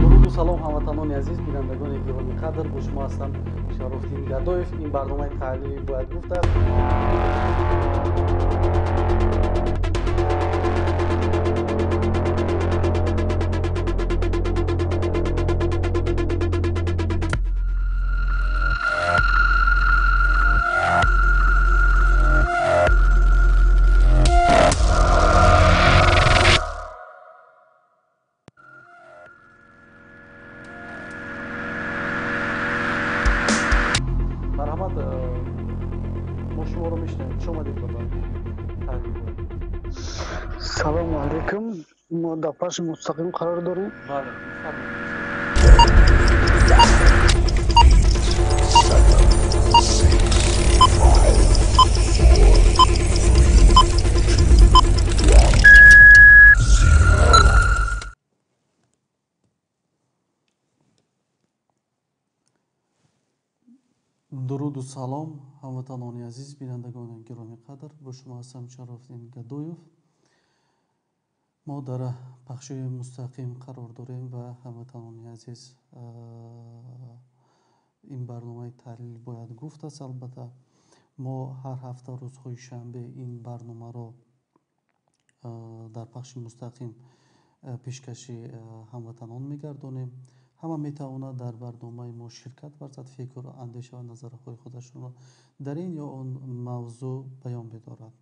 дуруду салом ҳамватанони азиз, бинандагони гироми қадр, бо шумо ҳастам Шарофдин Гадоев. Ин барномаи таҳлили бояд гуфт аст. Марҳамат, мо шуморо мешунавем. Хуш омадед ба таҳлили бояд. Салому алейкум. Мо дар паши мустақим қарор дорем. Бале, мефармоед. дуруду салом ҳамватанони азиз, бинандагони гироми қадр, бо шумо ҳастам Шарофдин Гадоев. мо дар пахши мустақим қарор дорем ва ҳамватанони азиз, ин барномаи таҳлили бояд гуфт аст. Албатта мо ҳар ҳафта рӯзҳои шанбе ин барномаро дар пахши мустақим пешкаши ҳамватанон мегардонем. ҳама метавонад дар барномаи мо ширкат варзад, фикру андеша ва назарҳои худашонро дар ин ё он мавзӯъ баён бидорад.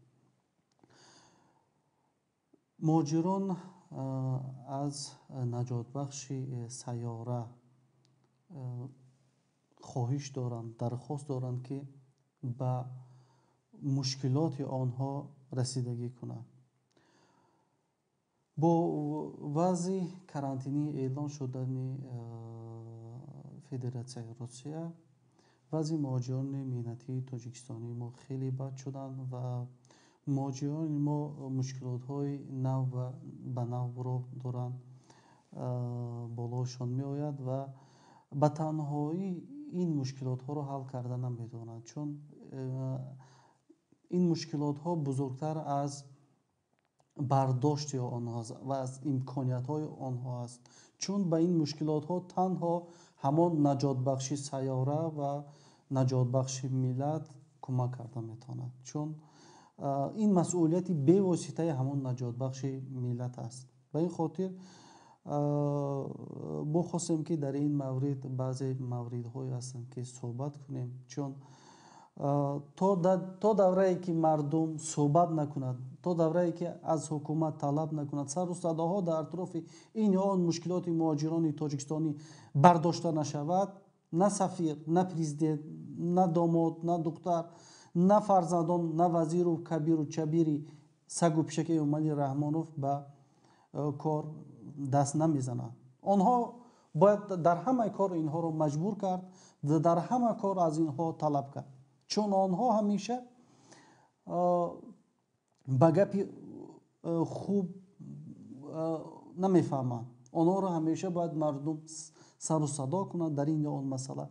муҳоҷирон аз наҷотбахши сайёра хоҳиш доранд, дархост доранд, ки ба мушкилоти онҳо расидагӣ кунад. бо вазъи карантинии эълон шудани Федератсияи Русия, вазъи муҳоҷирони меҳнатии тоҷикистонии мо хеле бад шуданд ва муҳоҷирони мо мушкилотҳои нав ба навро доранд, болошон меояд ва ба танҳоӣ ин мушкилотҳоро ҳал карда наметавонанд, чун ин мушкилотҳо бузургтар аз бардошти онҳоаст ва аз имкониятҳои онҳо аст, чун ба ин мушкилотҳо танҳо ҳамон наҷотбахши сайёра ва наҷотбахши миллат кӯмак карда метавонад, чун ин масъулияти бевоситаи ҳамон наҷотбахши миллат аст. ба ин хотир мо хостем ки дар ин маврид баъзе мавридҳое ҳастанд ки суҳбат кунем, чун то даврае ки мардум суҳбат накунад, то даврае ки аз ҳукумат талаб накунад, сару садоҳо дар атрофи ин ё он мушкилоти муҳоҷирони тоҷикистонӣ бардошта нашавад, на сафир, на президент, на домод, на духтар, на фарзандон, на вазиру кабиру чабири сагу пишакаи Эмомалӣ Раҳмонов ба кор даст намезанад. онҳо бояд дар ҳамаи кор инҳоро маҷбур кард, дар ҳама кор аз инҳо талаб кард, чун онҳо ҳамеша ба гапи хуб намефаҳманд. онҳоро ҳамеша бояд мардум сару садо кунад дар ин ё он масъала,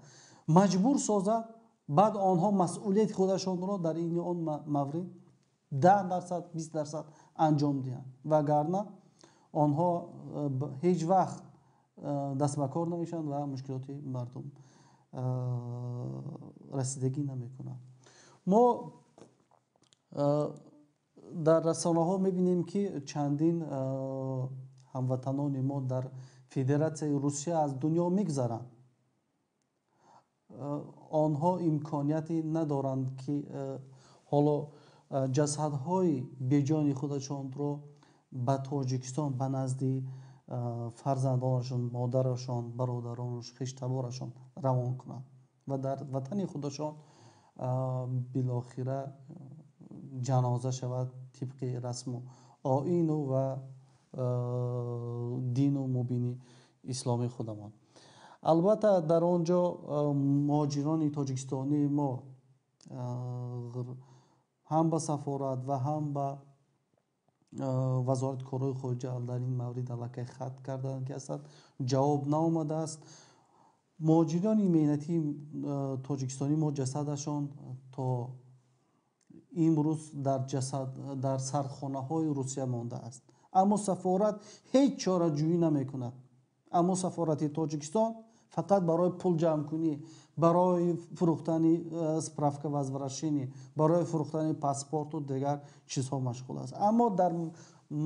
маҷбур созад, баъд онҳо масъулияти худашонро дар ин ё он маврид 10%, 20% анҷом диҳанд, вагарна онҳо ҳеҷ вақт даст ба кор намешаванд ва мушкилоти мардум расидагӣ намекунанд. мо дар расонаҳо мебинем, ки чандин ҳамватанони мо дар Федератсияи Русия аз дунё мегзаранд. онҳо имконияте надоранд, ки ҳоло ҷасадҳои беҷони худашонро ба Тоҷикистон, ба назди фарзандонашон, модарашон, бародаронаш, хештаборашон равон кунанд ва дар ватани худашон билохира ҷаноза шавад тибқи расму оину ва дину мубини исломии худамон. албатта дар он ҷо муҳоҷирони тоҷикистонии мо ҳам ба сафорат ва ҳам ба вазорати корҳои хориҷа дар ин маврид аллакай хат карданд, ки асад ҷавоб наомадааст. муҳоҷирони меҳнатии тоҷикистонии мо ҷасадашон то имрӯз дар сархонаҳои Русия мондааст. Аммо сафорат ҳеҷ чораҷӯӣ намекунад. аммо сафорати Тоҷикистон фақат барои пул ҷамъкунӣ, барои фурӯхтани справка возвращение, барои фурӯхтани паспорту дигар чизҳо машғул аст. аммо дар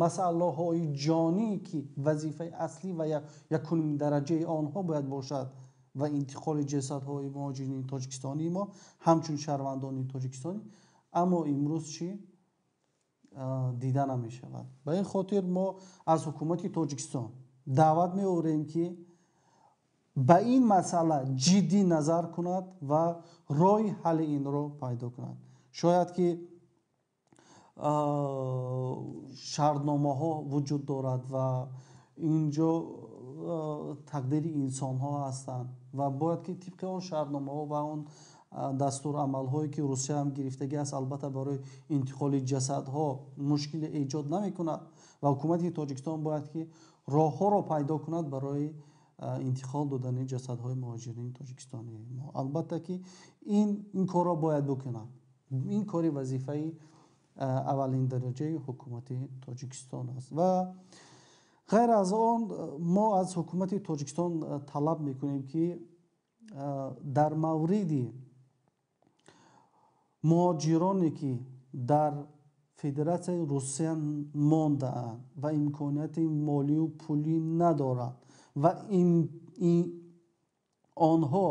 масъалаҳои ҷонӣ ки вазифаи аслӣ ва якумдараҷаи онҳо бояд бошад ва интиқоли ҷасадҳои муҳоҷирини тоҷикистонии мо ҳамчун шаҳрвандони тоҷикистонӣ, аммо имрӯз чӣ дида намешавад. ба ин хотир мо аз ҳукумати Тоҷикистон даъват меорем ки ба ин масъала ҷиддӣ назар кунад ва роҳи ҳалли инро пайдо кунад. шояд ки шартномаҳо вуҷуд дорад ва инҷо тақдири инсонҳо ҳастанд ва бояд ки тибқи он шартномаҳо ва он дастурамалҳое ки Русия ҳам гирифтагӣ аст, албатта барои интиқоли ҷасадҳо мушкиле эҷод намекунад ва ҳукумати Тоҷикистон бояд ки роҳҳоро пайдо кунад барои интиқол додани ҷасадҳои муҳоҷирини тоҷикистонии мо. албатта ки ин корро бояд бикунад. ин кори вазифаи аввалиндараҷаи ҳукумати Тоҷикистон аст. ва ғайр аз он мо аз ҳукумати Тоҷикистон талаб мекунем ки дар мавриди муҳоҷироне ки дар Федератсияи Русия мондаанд ва имконияти молию пулӣ надоранд ва онҳо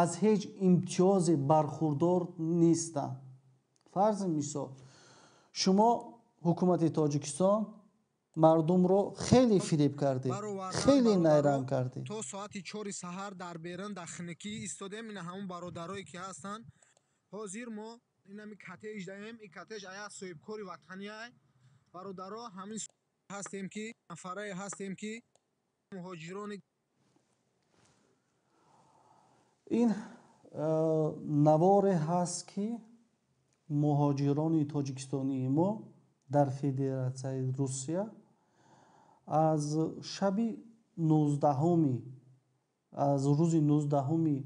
аз ҳеҷ имтиёзе бархурдор нестанд. фарзи мисол, шумо ҳукумати Тоҷикистон мардумро хеле фиреб кардед, хеле найрам кардед. то соати 4 саҳар дар берун дар хинакӣ истодем. ина ҳамон бародарое ки ҳастанд. ҳозир мо инами катеж даем. ин катеж ая соҳибкори ватанияй. бародаро ҳамин ҳастем ки нафарае ҳастем ки муҳоҷирони ин наворе ҳаст ки муҳоҷирони тоҷикистонии мо дар Федератсияи Русия аз шаби 19 аз рӯзи 19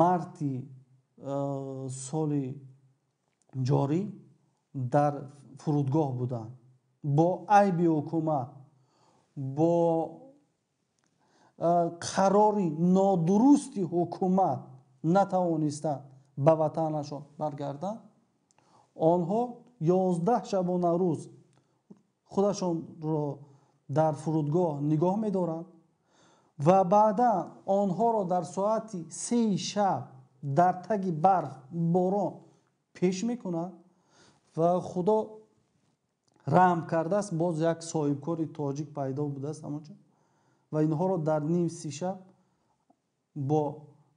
марти соли ҷорӣ дар фурудгоҳ буданд. бо айби ҳукумат, бо қарори нодурусти ҳукумат натавонистанд ба ватанашон баргарданд. онҳо 11 шабона рӯз худашонро дар фурудгоҳ нигоҳ медоранд ва баъдан онҳоро дар соати 3 шаб дар таги барф борон пеш мекунанд ва худо раҳм кардааст, боз як соҳибкори тоҷик пайдо будааст ҳамонҷо ва инҳоро дар ним 3 шаб бо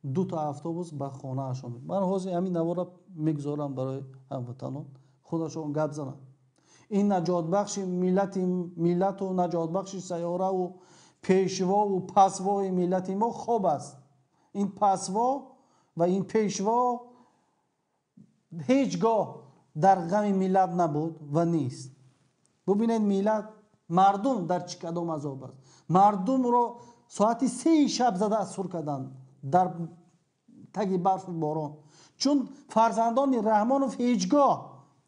2 автобус ба хонаашон. ман ҳозир ҳамин навора мегузорам барои ҳамватанон худашон гап зананд. ин наҷотбахши миллату наҷотбахши сайёраву пешвову пасвои миллати мо хоб аст. ин пасво ва ин пешво ҳеҷ гоҳ дар ғами миллат набуд ва нест. бубинед миллат мардум дар чӣ кадом азоб аст. мардумро соати 3 шаб зада асур карданд дар таги барфу борон, чун фарзандони Раҳмонов ҳеҷ гоҳ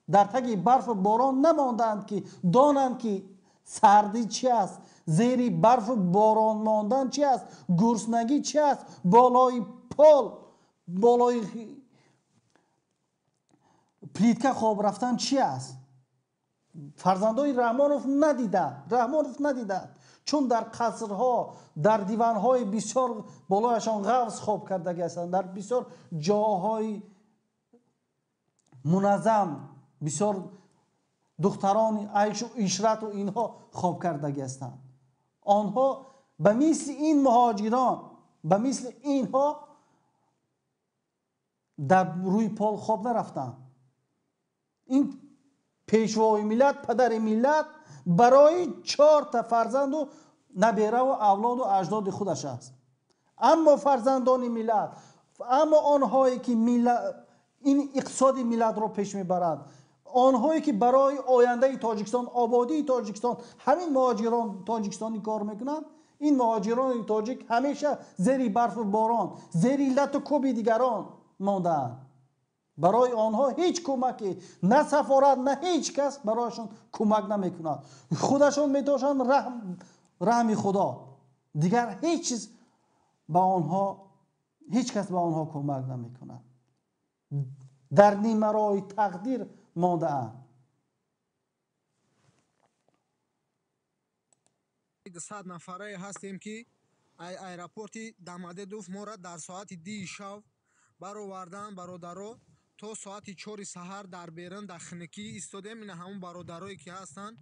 дар таги барфу борон намонданд ки донанд ки сардӣ чӣ аст, зери барфу борон мондан чӣ аст, гурснагӣ чӣ аст, болои пол, болои плитка хоб рафтан чӣ аст. фарзандони Раҳмонов надиданд, чун дар қасрҳо, дар диванҳои бисёр болояшон ғафз хоб кардаги ҳастанд, дар бисёр ҷоҳои муназзам бисёр духтарони айшу ишрату инҳо хоб кардаги ҳастанд. онҳо ба мисли ин муҳоҷирон, ба мисли инҳо дар рӯи пол хоб нарафтанд. ин пешвои миллат, падари миллат барои 4 фарзанду набераву авлоду аҷдоди худаш аст. аммо фарзандони миллат, аммо онҳое ки ин иқтисоди миллатро пеш мебаранд, онҳое ки барои ояндаи Тоҷикистон, ободии Тоҷикистон, ҳамин муҳоҷирон тоҷикистонӣ кор мекунанд, ин муҳоҷирони тоҷик ҳамеша зери барфу борон, зери лату кӯби дигарон мондаанд. برای آنها هیچ کمکی نه سفارت نه هیچ کس برایشان کمک نمیکند. خودشان میتوشند رحم خدا. دیگر هیچ چیز به آنها هیچ کس به آنها کمک نمیکند. در نیمرای تقدیر مانده اند. 100 нафарае ҳастем ки аэропорти Дамадедов моро дар соати 10 шав баровардан бародаро то соати 4 саҳар дар берун дар хинакӣ истодем. ина ҳамон бародарое ки ҳастанд.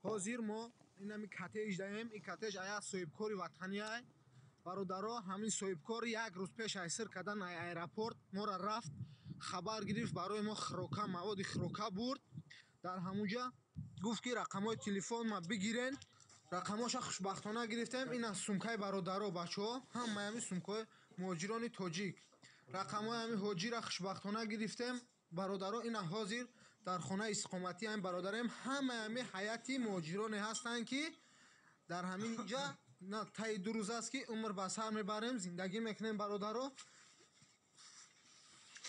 ҳозир мо инами катеж даем. ин катеж ая соҳибкори ватанияй бародаро. ҳамин соҳибкор як рӯз пеш айсир кардан аэропорт моро рафт хабар гирифт барои мо хирока маводи хирока бурд. дар ҳамунҷа гуфт ки рақамҳои телефон ма бигирен. рақамоша хушбахтона гирифтем. ина сумкаи бародаро бачаҳо ҳамаи ҳами сумкаҳои муҳоҷирони тоҷик рақамҳои ҳами ҳоҷира хушбахтона гирифтем. бародаро ина ҳозир дар хонаи истиқоматии ҳамин бародарем ҳамаи ҳами ҳайати муҳоҷироне ҳастанд ки дар ҳамин ҷа на таи 2 рӯз аст ки умр ба сар мебарем зиндагӣ мекунем. бародаро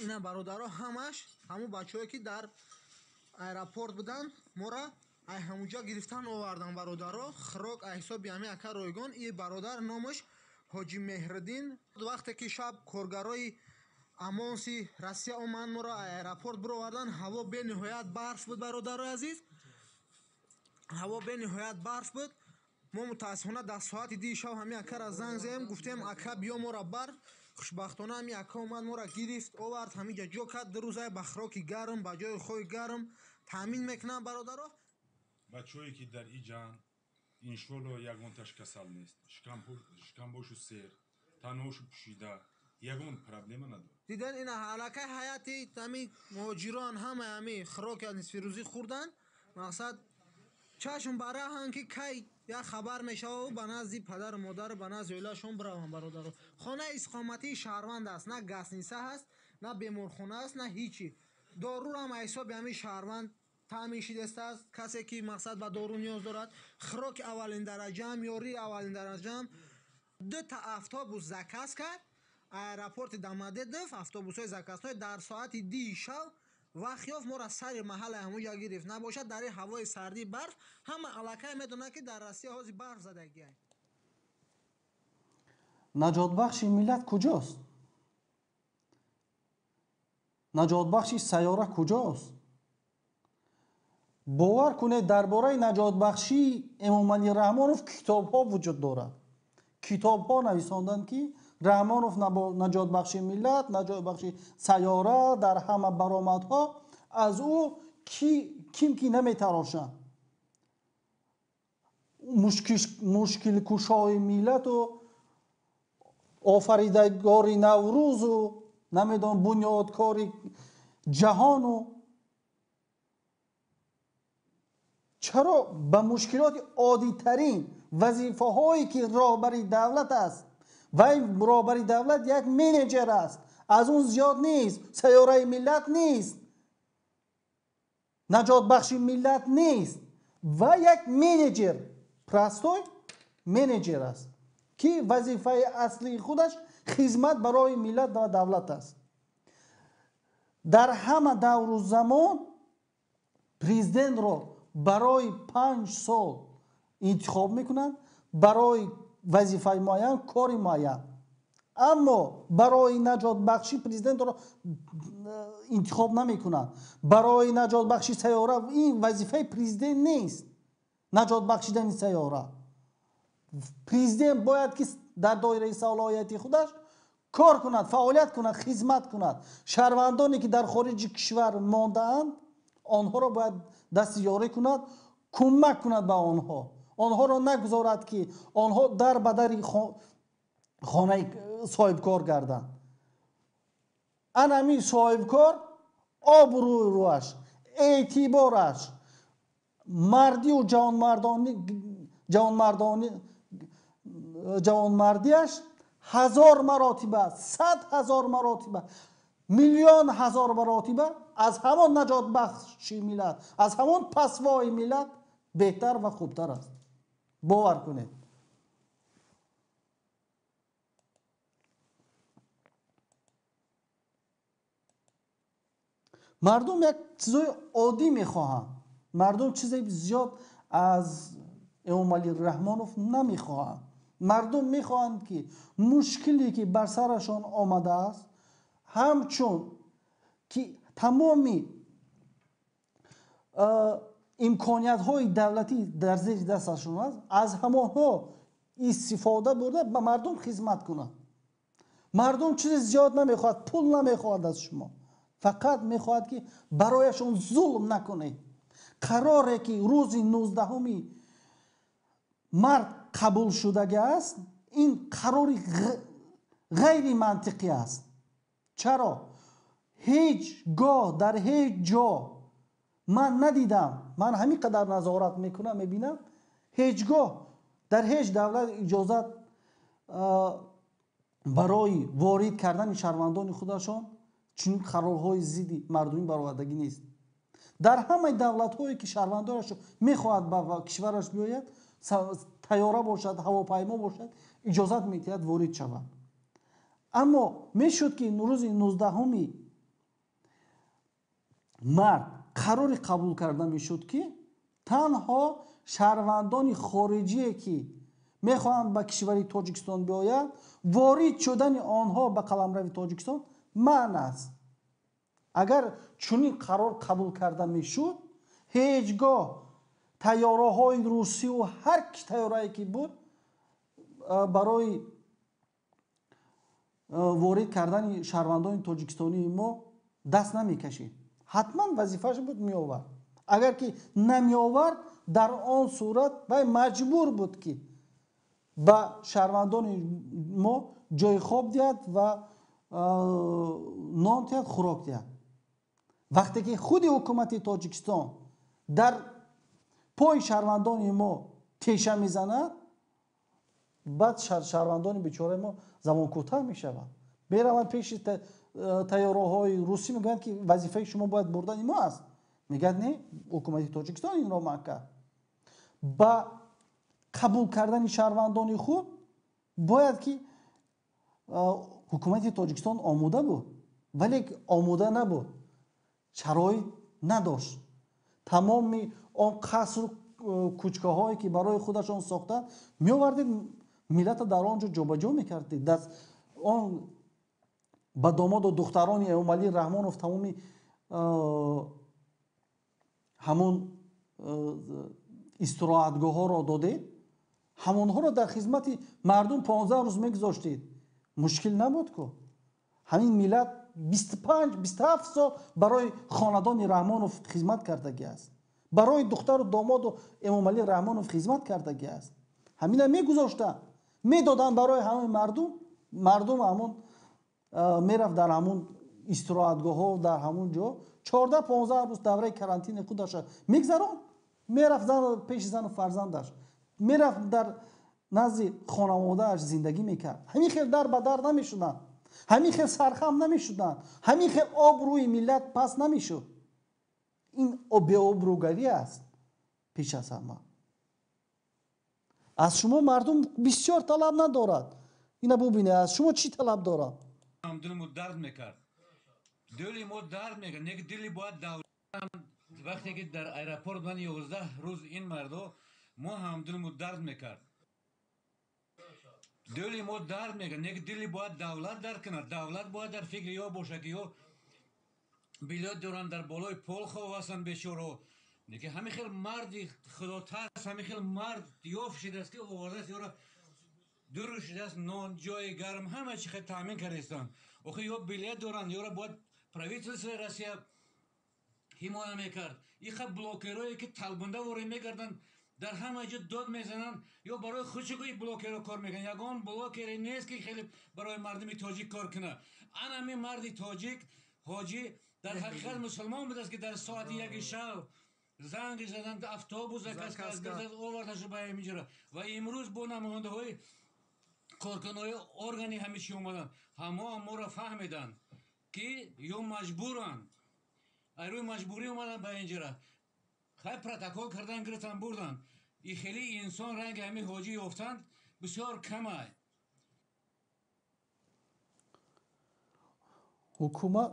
ина бародаро ҳамаш ҳамун бачаҳое ки дар аэропорт буданд моро ай ҳамунҷа гирифтан овардан. бародаро хирок ай ҳисоби ҳами ака ройгон. и бародар номаш ҳоҷи меҳриддин. вақте ки шаб коргарои амонси россия оманд моро аэропорт бировардан ҳаво бениҳоят барф буд. бародарои азиз ҳаво бениҳоят барф буд. мо мутаассифона дар соати 10 шав ҳами акара занг зем гуфтем ака биё моро бар. хушбахтона ҳами ака омад моро гирифт овард ҳаминҷа ҷо кард. 2 рӯза ба хироки гарм ба ҷои хои гарм таъмин мекунам. бародаро бачаҳое ки дар и ҷанг иншолло ягонташ касал нест. шикамбошу сер танҳошу пушида ягон проблема надорад. диден ина аллакай ҳаяти ҳами муҳоҷирон ҳамаи ҳами хироки нисфирӯзӣ хӯрданд. мақсад чашм бараҳанд ки кай як хабар мешаву ба назди падару модару ба назди оилаашон бираванд. бародаро хонаи истиқоматии шаҳрванд аст. на гасниса ҳаст на беморхона аст на ҳичи. дорурам аз ҳисоби ҳами шаҳрванд таъмин шидастааст. касе ки мақсад ба дору ниёз дорад хироки аввалин дараҷаам ёрии аввалин дараҷаам 2 автобус заказ кард. аэропорти Дамадедов автобусҳои заказҳои дар соати 10 шав вақт ёфт моро сари маҳалла ҳамунҷа гирифт. набошад дар ҳавои сарди барф ҳама аллакай медонад ки дар Россия ҳозир барф задагиай. наҷотбахши миллат куҷост? наҷотбахши сайёра куҷост? бовар кунед дар бораи наҷотбахшии эмомалӣ раҳмонов китобҳо вуҷуд дорад. китобҳо нависонданд ки раҳмонов наҷотбахши миллат, наҷотбахши сайёра дар ҳама баромадҳо аз ӯ ким ки наметарошанд. мушкилкушои миллату офаридагори наврӯзу намедонам бунёдкори ҷаҳону чаро ба мушкилоти оддитарин вазифаҳое ки роҳбари давлат аст. вай роҳбари давлат як менеҷер аст. аз он зиёд нест. сайёраи миллат нест. наҷотбахши миллат нест. ва як менеҷер простой менеҷер аст ки вазифаи аслии худаш хизмат барои миллат ва давлат аст. дар ҳама давру замон президентро барои 5 сол интихоб мекунанд барои вазифаи муайян кори муайян. аммо барои наҷотбахши президентро интихоб намекунанд. барои наҷотбахши сайёра ин вазифаи президент нест. наҷотбахшидани сайёра президент бояд ки дар доираи салоҳияти худаш кор кунад, фаъолият кунад, хизмат кунад. шаҳрвандоне ки дар хориҷи кишвар мондаанд онҳоро бояд дастиёрӣ кунад, кӯмак кунад ба онҳо. онҳоро нагузорад ки онҳо дар ба дари хонаи соҳибкор гарданд. анами соҳибкор обрӯяш, эътибораш, мардию ҷавонмардиаш 1000 маротиба, 100,000 маротиба, миллион ҳазор маротиба аз ҳамон наҷотбахши миллат, аз ҳамон пасвои миллат беҳтар ва хубтар аст. бовар кунед. مردم یک چیزای عادی میخواهند. مردم چیزای زیاد از امام علی رحمانوف نمیخواهند. مردم میخواهند که مشکلی که بر سرشان آمده است همچون که تمامی امکانیت های دولتی در زیر دستشون است از همانها استفاده برده به مردم خدمت کنند. مردم چیز زیاد نمیخواد، پول نمیخواد از شما، فقط میخواد که برایشون ظلم نکنید. قراره که روز 19 مرد قبول شدگی است. این قراری غیر منطقی است. چرا؟ هیچ گاه در هیچ جا من ندیدم، من همین قدر نظارت میکنم میبینم، هیچگاه در هیچ دولت اجازت برای وارد کردن شهروندان خودشان چنین قرارهای ضد مردمی برآوردگی نیست. در همه دولت هایی که شهروندانش میخواهد به کشورش بیاید، طیاره باشد، هواپیما باشد، اجازت میتید وارد شود. اما میشد که روز 19 مرد قرار قبول کرده میشد که تنها شهروندان خارجی که میخواهند به کشور تاجیکستان بیاید وارد شدن آنها به قلمرو تاجیکستان منع است. اگر چنین قرار قبول کرده میشد هیچگاه طیاره های روسی و هر طیاره‌ای که بود برای وارد کردن شهروندان تاجیکستانی ما دست نمیکشید. حتما وظیفه‌اش بود میآورد. اگر که نمیآورد در آن صورت باید مجبور بود که به شهروندان ما جای خواب دهد و نان دهد، خوراک دهد. وقتی که خود حکومت تاجیکستان در پای شهروندان ما تیشه میزند، بعد شهروندان بیچاره ما زمان کوتاه میشوند. میروند پیش طیاره های روسی میگویند که وظیفه شما باید بردن ما است. میگن نه، حکومت تاجیکستان این را منع کرد. با قبول کردن شهروندان خود باید که حکومت تاجیکستان آموده بود، ولی آموده نبود، شرایط نداشت. تمام آن قصر و کوچکه هایی که برای خودشان ساختن میآوردید ملت در آنجا جابجا میکردید. دست آن با داماد و دختران امام علی رحمانوف تمامی همون استراحتگاه ها را دادید، همونها را در خدمت مردم 15 روز میگذاشتید. مشکل نبود که همین ملت 25-27 سال برای خاندان رحمانوف خدمت کردگی است، برای دختر و داماد و امام علی رحمانوف خدمت کردگی است. همین میگذاشتن میدادن برای همه مردم همون میرفت در همون استراحتگاه ها در همون جا 14-15 روز دوره کرانتین خودش میگذرون، میرفت زن پیش زن و فرزندش، میرفت در نزد خانواده‌اش زندگی میکرد. همین خیلی در به در نمیشدن، همین خیلی سرخم نمیشدن، همین خیلی آب روی ملت پس نمیشد. این آبروگری است. پیش از همه از شما مردم بسیار طلب ندارد. اینا ببینه از شما چی طلب دارد. هم دلمو درد میکرد، دلی ما درد میکرد. نگه دلی باید دولت وقتی که در ایرپورت من 11 روز این مردو ما هم دلمو درد میکرد، دلی ما درد میکرد. نگه دلی باید دولت درد کنه. دولت باید در فکر یا باشه که یا بیلاد دارن در بالای پل خواه بیچاره. نگه همین خیلی مردی خدا ترس، همین خیلی مرد یاف شده است که آورده است یارا دور شده است، نان جای گرم همه چی خیلی تامین کرده استن. آخه یا بیلاد دارن یارا باید پرویتلس روسیه حمایت میکرد. این خب بلوکرایی که طلبنده وری میگردن در همه جا داد میزنن یا برای خودشون این بلوکر کار میکنن. یگان بلوکری نیست که خیلی برای مردم تاجیک کار کنه. همین مرد تاجیک حاجی در حقیقت مسلمان بود است که در ساعت 1 شب زنگ زدن افتابوس کس از گرد آوردش به اینجا و امروز با نماینده های کارکنای ارگانی همیشه اومدن، همه ما را فهمیدن که یا مجبورن روی مجبوری اومدن به اینجا. خیلی پروتکل کردن گرفتن بردن. این خیلی انسان رنگ همین حاجی یافتند بسیار کمه. حکومت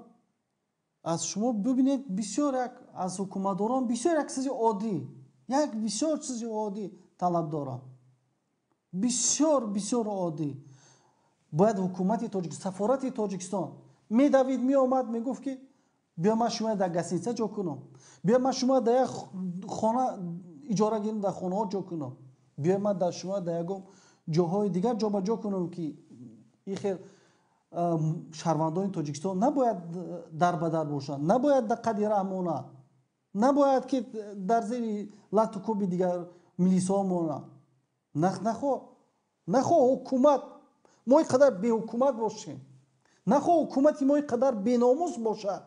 از شما ببینید بسیار یک از حکومتداران بسیار یک چیز عادی یک بسیار چیز عادی طلب دارن بسیار بسیار عادی باید حکومت تاجیکستان سفارت تاجیکستان میدوید می آمد میگفت که بیا من شما در گسیسه جا کنم بیا من شما در یک خانه اجاره گیرم در خانه ها جا کنم بیا من در شما در یکم جاهای دیگر جا جا کنم که این خیر شهروندان تاجیکستان نباید در بدر باشند نباید در قدر رحمانه نباید که در زیر لط و کوب دیگر میلیسا مانه نخوا حکومت ما اینقدر بی حکومت باشیم نخوا حکومتی ما اینقدر بی ناموس باشد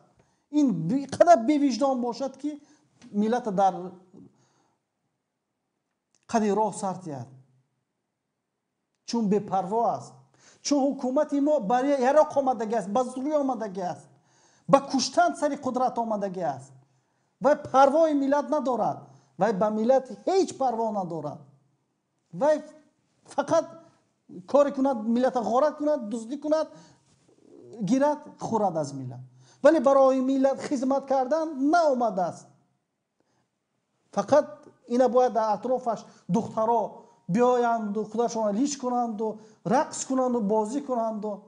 این اینقدر بی وجدان باشد که ملت در قدر راه سر تید چون بی پروا است چون حکومتی ما برای عراق آمدگی است به زوری آمدگی است به کشتن سر قدرت آمدگی است و پروای ملت ندارد و به ملت هیچ پروا ندارد و فقط کاری کند ملت غارت کند دزدی کند گیرد خورد از ملت ولی برای ملت خدمت کردن نآمده است فقط اینا باید در اطرافش دخترها بیایند و خودشان لیش کنند و رقص کنند و بازی کنند و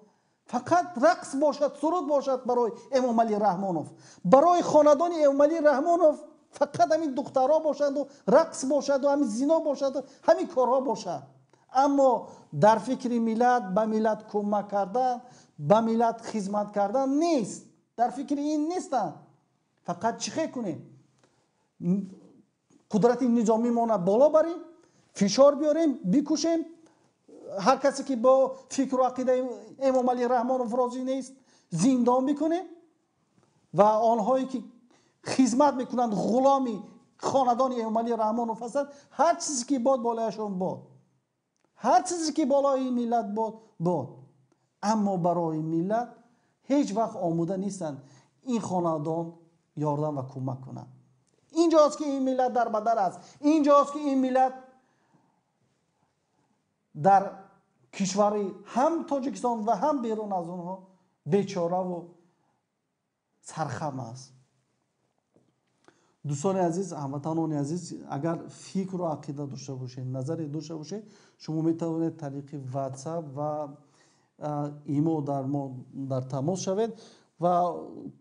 فقط رقص باشد سرود باشد برای امام علی رحمانوف برای خاندان امام علی رحمانوف فقط همین دخترها باشد و رقص باشد و همین زنا باشد و همین کارها باشد اما در فکر ملت به ملت کمک کردن به ملت خدمت کردن نیست در فکر این نیستن فقط چیکار کنیم قدرت نظامی ما بالا بریم فشار بیاریم بکشیم هر کسی که با فکر و عقیده امام علی رحمانوف راضی نیست زندان بکنیم و آنهایی که خدمت میکنند غلامی خاندان امام علی رحمانوف هستند هر چیزی که باد بالایشان باد هر چیزی که بالای ملت باد اما برای ملت هیچ وقت آموده نیستند این خاندان یاردن و کمک کنند اینجاست که این ملت در بدر است اینجاست که این ملت در کشوری هم تاجیکستان و هم بیرون از اونها بیچاره و سرخم است دوستان عزیز هموطنان عزیز اگر فکر و عقیده داشته باشید نظری داشته باشید شما میتوانید طریق واتساپ و ایمو در تماس شوید و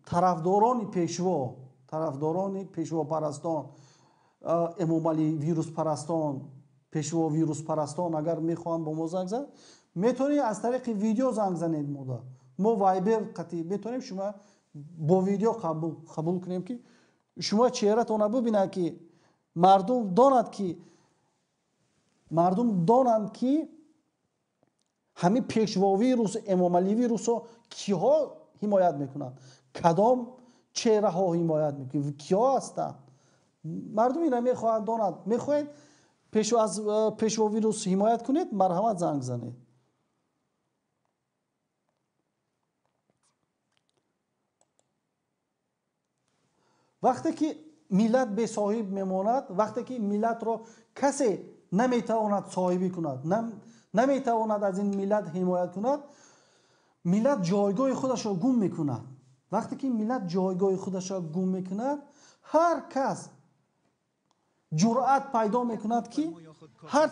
طرفداران پیشوا پرستان امام علی ویروس پرستان پیشوا ویروس پرستان اگر میخوان با ما زنگ زنید میتونید از طریق ویدیو زنگ زنید ما وایبر قطعی میتونیم شما با ویدیو قبول کنیم که شما چهرهتون ببینید که مردم دانند که همین پیشوا ویروس امام علی ویروس رو کیها حمایت میکنند کدام چهره ها حمایت میکنند کیا هستند مردم این را میخواهند دانند میخواهید از پیشوا ویروس حمایت کنید مرحمت زنگ زنید وقتی که ملت به صاحب میماند وقتی که ملت را کسی نمیتواند صاحبی کند نمیتواند از این ملت حمایت کند ملت جایگاه خودش را گم میکند وقتی که ملت جایگاه خودش را گم میکند هر کس جرأت پیدا میکند که هر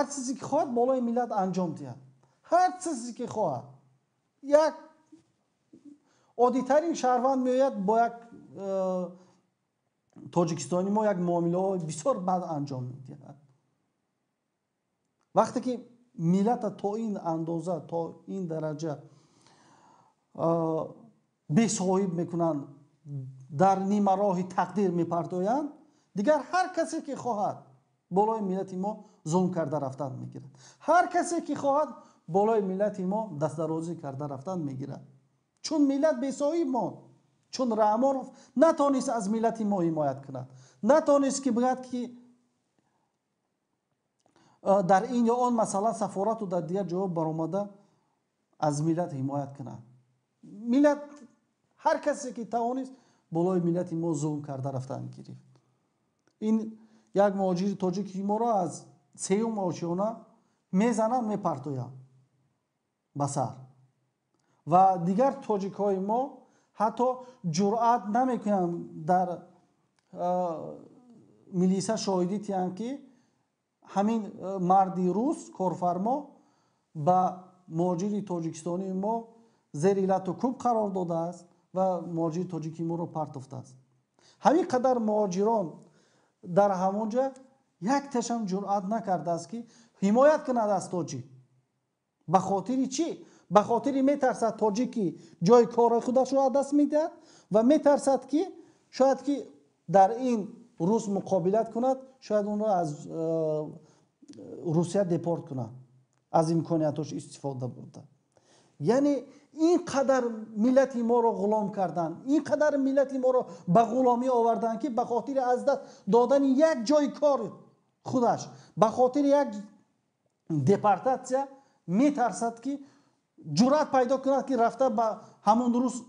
چیزی که خواهد بالای ملت انجام دهد هر چیزی که خواهد یک عادی‌ترین شهروند میآید با یک تاجیکستانی ما یک معامله بسیار بد انجام میدهد وقتی که ملت تا این اندازه تا این درجه بی صاحب میکنن در نیمه راه تقدیر میپردازند دیگر هر کسی که خواهد بالای ملت ما ظلم کرده رفتن میگیرد هر کسی که خواهد بالای ملت ما دست درازی کرده رفتن میگیرد چون ملت بی صاحب ماند چون رحمانوف نتونست از ملت ما حمایت کند نتونست که بگوید که در این یا آن مثلا سفارت و در دیگر جا برآمده از ملت حمایت کند ملت هر کسی که توانست بالای ملت ما ظلم کرده رفتن گرفت این یک مهاجر تاجیک ما را از سیوم آشیانه میزنن میپرتویند به سر و دیگر تاجیک های ما حتی جرأت نمیکنن در میلیسا شاهدی تیان که همین مردی روس کارفرما با مهاجر تاجیکستانی ما زیر علت و کوب قرار داده است و مهاجر تاجیکی ما رو پرتافته است. همین قدر مهاجران در همونجا یک تشم جرأت نکرده است که حمایت کند از تاجیک. به خاطر چی؟ به خاطر میترسد تاجیکی جای کار خودش را دست میدهد و میترسد که شاید که در این روس مقابلت کند، شاید اون را از روسیه دپورت کند، از امکانیتش استفاده برده. یعنی اینقدر ملت ما را غلام کردن، اینقدر ملت ما را به غلامی آوردن که به خاطر از دست دادن یک جای کار خودش، به خاطر یک دپارتاسیا میترسد که جرأت پیدا کند که رفته به همون روز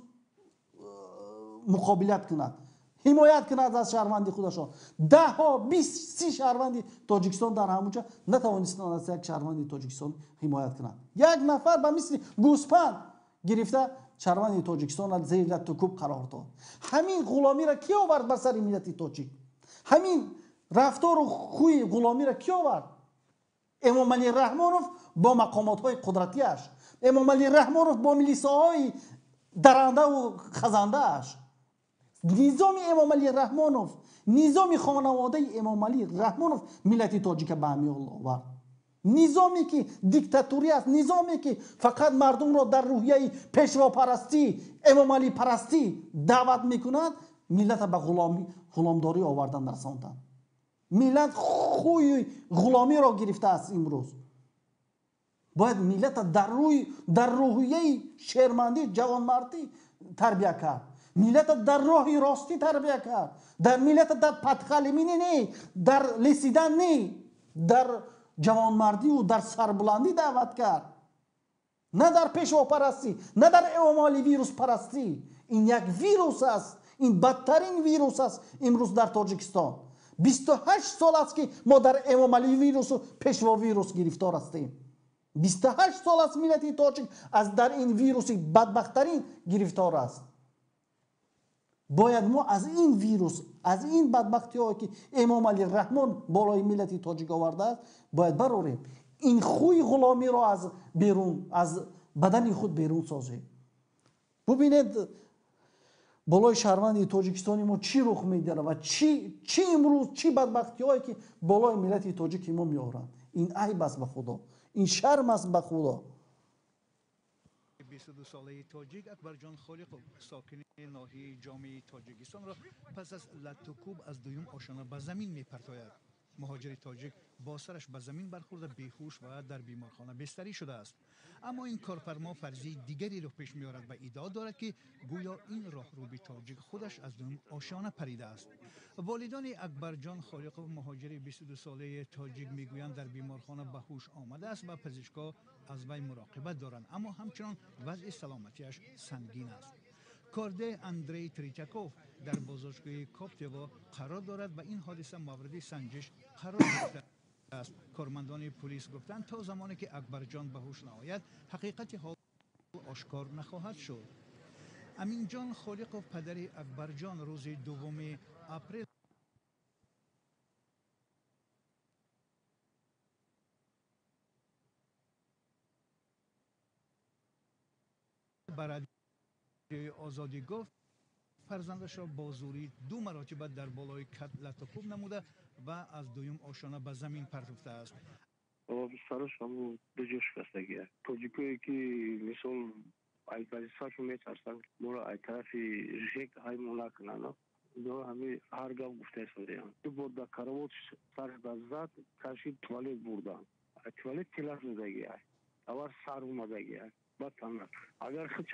مقابلت کند، حمایت کند از شهروندی خودشان. 10 ها 20 30 شهروندی تاجیکستان در همونجا نتوانستند از یک شهروندی تاجیکستان حمایت کنند. یک نفر به مثل گوسپند گرفته شهروندی تاجیکستان را زیر لت و کوب قرار داد. همین غلامی را کی آورد بر سر ملت تاجیک؟ همین رفتار و خوی غلامی را کی آورد؟ امام علی رحمانوف با مقامات های قدرتیش، امام علی رحمانوف با میلیساهای درنده و خزنده اش. نظام امام علی رحمانوف، نظام خانواده امام علی رحمانوف ملت تاجیک به همی آورد. نظامی که دیکتاتوری است، نظامی که فقط مردم را در روحیه پیشوا پرستی، امام علی پرستی دعوت میکند، ملت به غلامداری آوردن رساندن. ملت خوی غلامی را گرفته است. امروز باید ملت در روحیه شرمندی جوانمردی تربیه کرد، ملت در راه راستی تربیه کرد، در ملت در پتخلمینی نه، در لسیدن نه، در جوانمردی و در سربلندی دعوت کرد، نه در پیشوا پرستی، نه در امام علی ویروس پرستی. این یک ویروس است، این بدترین ویروس است امروز در تاجیکستان. 28 سال است که ما در امام علی ویروس و پیشوا ویروس گرفتار هستیم. 28 سال است ملت تاجیک از در این ویروس بدبخترین گرفتار است. باید ما از این ویروس، از این بدبختی هایی که امام علی رحمان بالای ملت تاجیک آورده است باید براریم. این خوی غلامی را از بیرون، از بدن خود بیرون سازیم. ببینید بالای شهروند تاجیکستانی ما چی رخ میده و چی امروز چی بدبختی هایی که بالای ملت تاجیک ما میآورند. این عیب است به خدا، این شرم است به خدا. 22 ساله تاجیک اکبرجان خالقov ساکن ناحیه جامع تاجیکستان را پس از لت و کوب از دویم آشنا به زمین میپرتاید. مهاجر تاجیک با سرش به زمین برخورده بیهوش و در بیمارخانه بستری شده است. اما این کارفرما فرضی دیگری را پیش میآورد و ادعا دارد که گویا این راهروی تاجیک خودش از دویم آشنا پریده است. والدان اکبرجان خالقov مهاجر 22 ساله تاجیک میگویند در بیمارخانه به هوش آمده است و پزشکا از وی مراقبت دارند، اما همچنان وضع سلامتیش سنگین است. کارده اندری تریچاکوف در بازداشتگاه کاپتوا قرار دارد و این حادثه مورد سنجش قرار گرفته است. کارمندان پلیس گفتند تا زمانی که اکبرجان به هوش نآید حقیقت حال آشکار نخواهد شد. امینجان خالقov پدر اکبرجان روز 2 اپریل برای آزادی گفت فرزندش را با زوری 2 مرتبه در بالای کت لطکوب نموده و از دویم آشنا به زمین پرتافته است. سرش هم دو جوش کستگی است. توجیکوی که مثل ای پریساش میترسن مرا ای طرفی ژک های مولا کنن دو همی هر گام گفته سودیم. تو بود در کروات سرش بزد کشید توالت بردن. توالت تلاش زدگی است. اول سر اومدگی است. بطنه. اگر خودش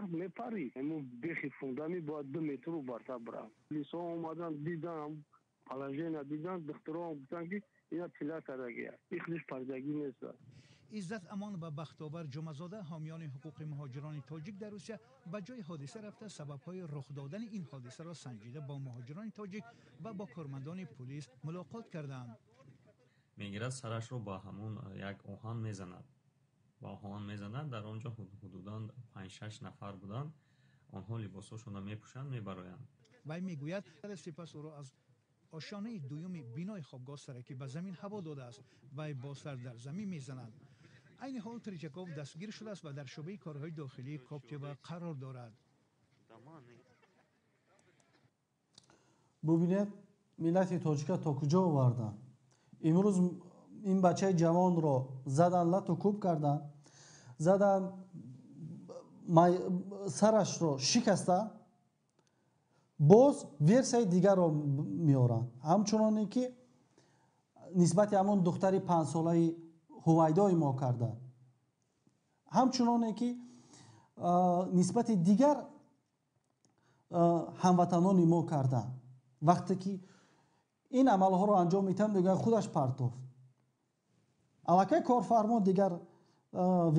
میپری همون بیخی فوندمی باید 2 متر رو برتر برم. لیسا اومدن دیدم پلاژین دیدن دکتران گفتن که اینا تلا کردگی است. ایخلش پردگی نیست. عزت امان و بختاور جمعزاده حامیان حقوق مهاجران تاجیک در روسیه به جای حادثه رفته سبب‌های رخ دادن این حادثه را سنجیده با مهاجران تاجیک و با کارمندان پلیس ملاقات کردند. میگیرد سرش رو با همون یک آهن میزند. با آهن میزند. در آنجا حدوداً 5-6 نفر بودند. онҳо либосҳошонро мепӯшанд, мебароянд. вай мегӯяд сипас ӯро аз ошонаи дуюми бинои хобгоҳ саре ки ба замин ҳаво додааст вай бо сар дар замин мезанад. айни ҳол Тречаков дастгир шудааст ва дар шӯъбаи корҳои дохилии Коптева қарор дорад. бубинед миллати тоҷика то куҷо овардан. имрӯз ин бачаи ҷавонро задан лату кӯб кардан, задан сарашро шикаста, боз версияи дигарро меоранд. ҳамчуноне ки нисбати ҳамон духтари 5-солаи ҳувайдои мо карданд. ҳамчуноне ки нисбати дигар ҳамватанони мо карданд. вақте ки ин амалҳоро анҷом метиҳад мегӯяд худаш партов. аллакай корфармо дигар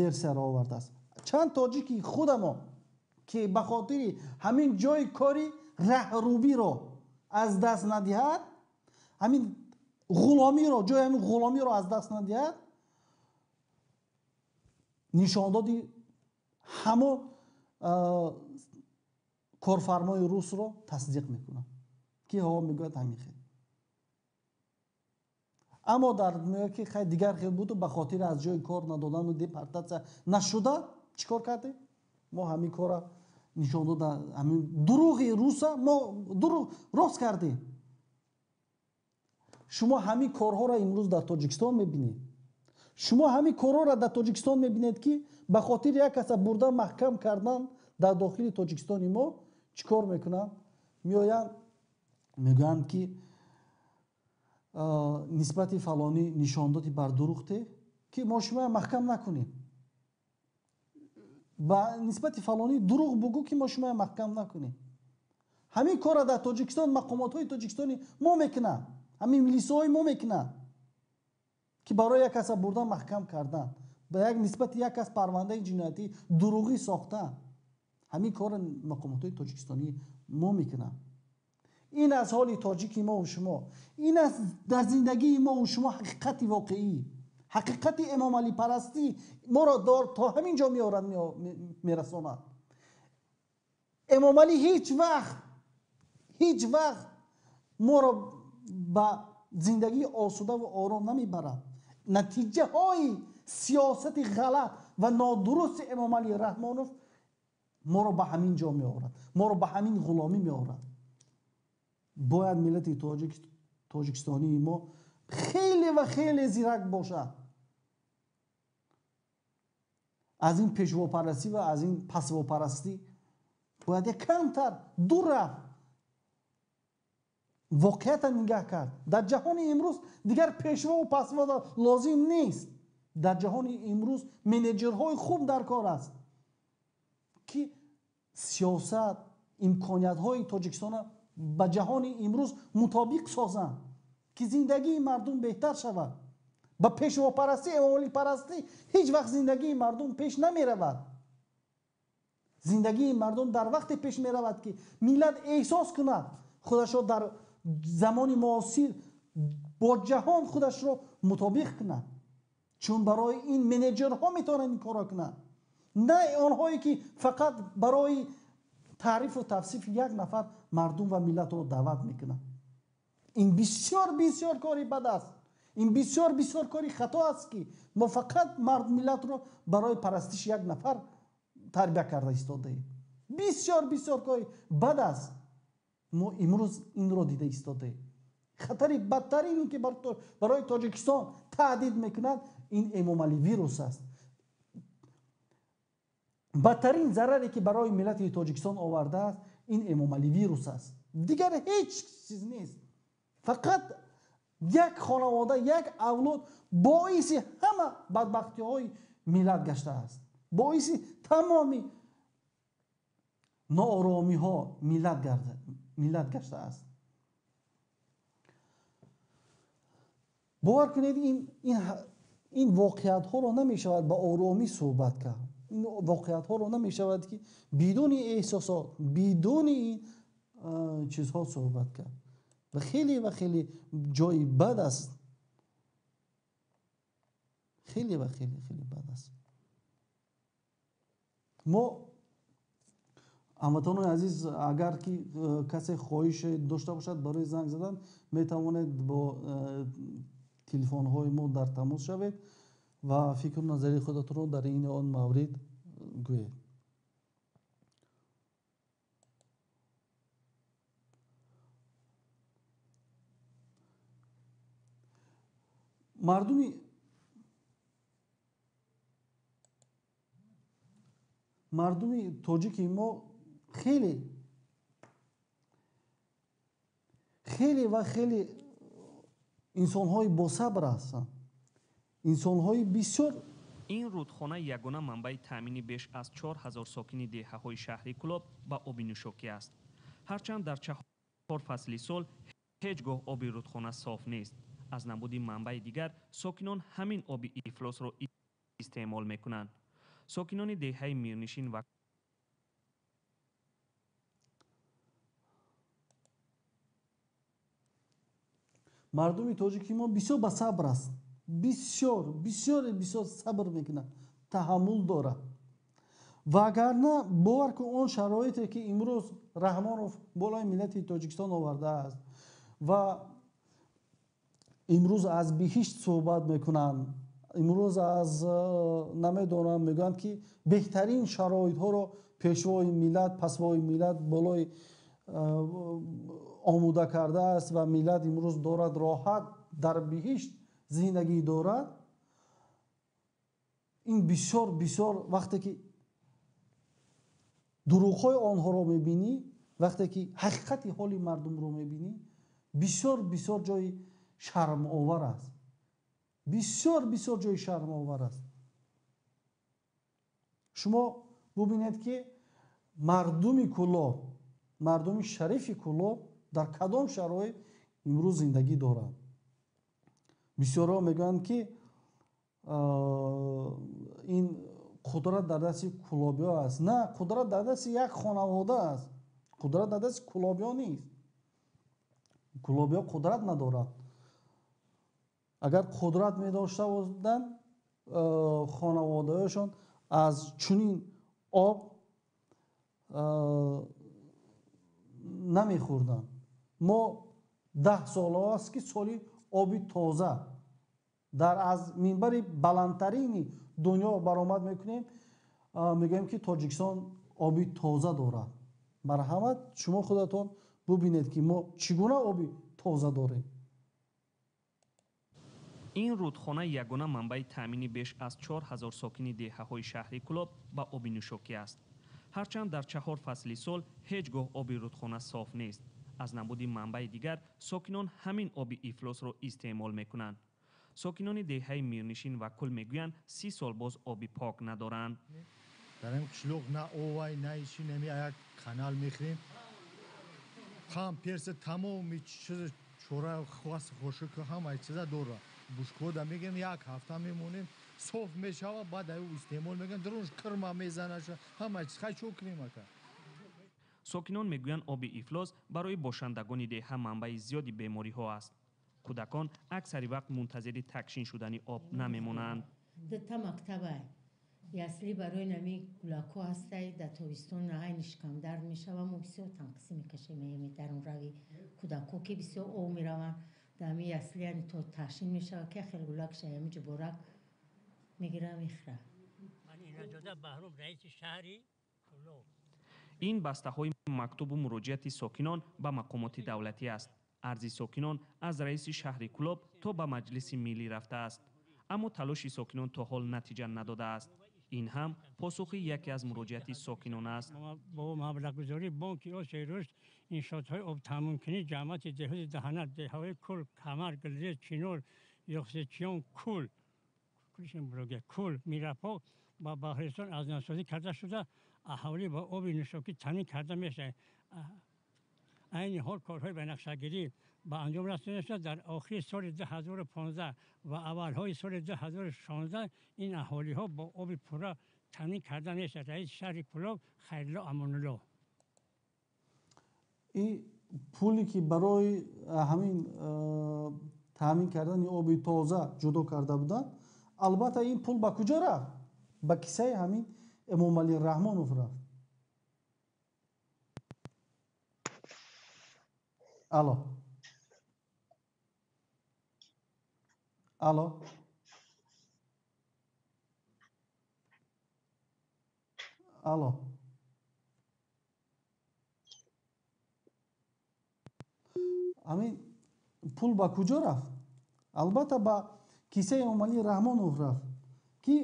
версияро овардааст. чанд тоҷики худамо ки ба хотири ҳамин ҷои кори раҳрӯбиро аз даст надиҳад, ҳамин ғуломиро ҷои ҳамин ғуломиро аз даст надиҳад, нишондоди ҳамон корфармои русро тасдиқ мекунад ки ҳо мегӯяд ҳамин хел. аммо дар мегӯяд ки хай дигар хел буду ба хотири аз ҷои кор надодану депортатсия нашуда чӣ кор кардем? мо ҳамин кора нишон дода ҳамин дурӯғи руса мо дурӯғ рост кардем. шумо ҳамин корҳоро имрӯз дар тоҷикистон мебинед. шумо ҳамин корҳоро дар тоҷикистон мебинед ки ба хотири як каса бурда маҳкам кардан дар дохили тоҷикистони мо чӣ кор мекунанд? меоянд мегӯянд ки нисбати фалонӣ нишондоди бар дурӯхте ки мо шумоя маҳкам накунем. ба нисбати фалонӣ дурӯғ бугӯ ки мо шумоя маҳкам накунем. ҳамин корро дар тоҷикистон мақомотҳои тоҷикистони мо мекунанд. ҳамин милисияҳои мо мекунанд ки барои як каса бурда маҳкам кардан, ба як нисбати як кас парвандаи ҷиноятӣ дурӯғӣ сохтан. ҳамин корро мақомотҳои тоҷикистони мо мекунанд. ин аз ҳоли тоҷики мову шумо. ин аст дар зиндагии мову шумо ҳақиқати воқеӣ. ҳақиқати эмомалипарастӣ моро то ҳамин ҷо меорад мерасонад. эмомалӣ ҳеҷ вақт моро ба зиндагии осудаву ором намебарад. натиҷаҳои сиёсати ғалат ва нодурусти эмомалӣ раҳмонов моро ба ҳамин ҷо меорад, моро ба ҳамин ғуломӣ меорад. бояд миллати тоҷикистонии мо хеле ва хеле зирак бошад. аз ин пешвопарастӣ ва аз ин пасвопарастӣ бояд як камтар дур рафт, воқеиятан нигаҳ кард. дар ҷаҳони имрӯз дигар пешвову пасво лозим нест. дар ҷаҳони имрӯз менеҷерҳои хуб дар кор аст ки сиёсат, имкониятҳои тоҷикистона ба ҷаҳони имрӯз мутобиқ созанд ки зиндагии мардум беҳтар шавад. ба пешвопарастӣ, эмомалипарастӣ ҳеҷ вақт зиндагии мардум пеш намеравад. зиндагии мардум дар вақте пеш меравад ки миллат эҳсос кунад худашро дар замони муосир бо ҷаҳон худашро мутобиқ кунад. чун барои ин менеҷерҳо метавонанд ин корро кунанд, на онҳое ки фақат барои таърифу тавсифи як нафар мардум ва миллатро даъват мекунанд. ин бисёр бисёр кори бад аст. ин бисёр бисёр кори хато аст ки мо фақат миллатро барои парастиши як нафар тарбия карда истодаем. бисёр бисёр кори бад аст. мо имрӯз инро дида истодаем. хатари бадтарини ки барои тоҷикистон таҳдид мекунад ин эмомалӣ вирус аст. бадтарин зараре ки барои миллати тоҷикистон овардааст ин эмомалӣ вирус аст. дигар ҳеҷ чиз нест. фақат як хонавода, як авлод боиси ҳама бадбахтиҳои миллат гаштааст. боиси тамоми нооромиҳо миллат гаштааст. бовар кунед ин воқеиятҳоро намешавад ба оромӣ суҳбат кард. ин воқеиятҳоро намешавад ки бидуни эҳсосот, бидуни чизҳо суҳбат кард. ва хеле ҷои бад аст. хеле бад аст. мо ҳамватонони азиз, агар ки касе хоҳиш дошта бошад барои занг задан, метавонед бо телефонҳои мо дар тамос шавед ва фикру назари худатонро дар ини он маврид гӯед. мардуми тоҷики мо хеле ва хеле инсонҳои босабр ҳастанд. инсонҳои бисёр. ин рудхона ягона манбаи таъмини беш аз 4000 сокини деҳаҳои шаҳри Кӯлоб ба оби нӯшокӣ аст. ҳарчанд дар 4 фасли сол ҳеҷ гоҳ оби рудхона соф нест. аз набуди манбаи дигар сокинон ҳамин оби ифлосро истеъмол мекунанд. сокинони деҳаи мирнишин ва мардуми тоҷики мо бисёр басабр аст. бисёр сабр мекунад, таҳаммул дорад. ва агар на, бовар кун он шароите ки имрӯз Раҳмонов болои миллати Тоҷикистон овардааст ва имрӯз аз биҳишт суҳбат мекунанд, имрӯз аз намедонам мегӯянд ки беҳтарин шароитҳоро пешвои миллат, пасвои миллат болои омода кардааст ва миллат имрӯз дорад роҳат дар биҳишт зиндагӣ дорад. ин бисёр вақте ки дурӯғҳои онҳоро мебинӣ, вақте ки ҳақиқати ҳоли мардумро мебинӣ, бисёр ҷои шармовар аст. бисёр ҷои шармовар аст. шумо бубинед ки мардуми Кӯлоб, мардуми шарифи Кӯлоб дар кадом шароит имрӯз зиндагӣ доранд. бисёрҳо мегӯянд ки ин қудрат дар дасти кӯлобиҳо аст. На, қудрат дар дасти як хонавода аст. қудрат дар дасти кӯлобиҳо нест. кӯлобиҳо қудрат надоранд. агар қудрат медошта буданд, хонаводаҳояшон аз чунин об намехӯрданд. мо 10 сол аст ки соли оби тоза дар аз минбари баландтарини дунё баромад мекунем, мегӯем ки Тоҷикистон оби тоза дорад. марҳамат, шумо худатон бубинед ки мо чӣ гуна оби тоза дорем. ин рудхона ягона манбаи таъмини беш аз 4000 сокини деҳаҳои шаҳри Кӯлоб ба оби нӯшокӣ аст. ҳарчанд дар 4 фасли сол ҳеҷ гоҳ оби рудхона соф нест. аз набуди манбаи дигар сокинон ҳамин оби ифлосро истеъмол мекунанд. сокинони деҳаи мирнишин ва кӯл мегӯянд 30 сол боз оби пок надоранд. дар ин қишлоқ на овай на иши неми як канал мехрем ҳам перси тамоми чиз чора хвас хошик ҳамаи чиза дора бушкода мегирем як ҳафта мемонем соф мешава баъд аю истеъмол мекунем дурунш кирма мезанаша ҳамаи чиз хай чо кунем ака. сокинон мегӯянд оби ифлос барои бошандагони деҳа манбаи зиёди бемориҳо аст. кӯдакон аксари вақт мунтазири такшин шудани об намемонанд. та мактабай ясли барои нами гулако ҳастай дар тобистон айниш камдар мешава. мо бисёр танқисӣ мекашем дарун рави кӯдако ки бисёр об мераванд дами ясли яни то такшин мешава ки хел гулак шаями ҷуборак мегира мехӯра. ин бастаҳои мактубу муроҷиати сокинон ба мақомоти давлатӣ аст. арзи сокинон аз раиси шаҳри Кӯлоб то ба маҷлиси миллӣ рафтааст, аммо талоши сокинон то ҳол натиҷа надодааст. ин ҳам посухи яке аз муроҷиати сокинон аст. бо маблағгузории бонки осиёи рушд иншоотҳои обтаъминкунӣ ҷамъияти деҳоти даҳанат деҳаҳои Кӯл, Камар, Гилзет, Чинор, Ёхсечиён, Кӯл, Мирапок ба Баҳристон аз насозӣ карда шуда аҳолӣ ба оби нӯшокӣ таъмин карда мешавад. айни ҳол корҳои банақшагирӣ ба анҷом расонида шуда дар охири соли 2015 ва аввалҳои соли 2016 ин аҳолиҳо бо оби пурра таъмин карда мешавад. раиси шаҳри Кӯлоб Хайрулло Амонулло. ин пуле ки барои ҳамин таъмин кардани оби тоза ҷудо карда буданд, албатта ин пул ба куҷо рафт? ба кисаи ҳамин Эмомалӣ Раҳмонов рафт. алло алло алло ҳамин пул ба куҷо рафт? албатта ба кисаи омалии раҳмонов рафт ки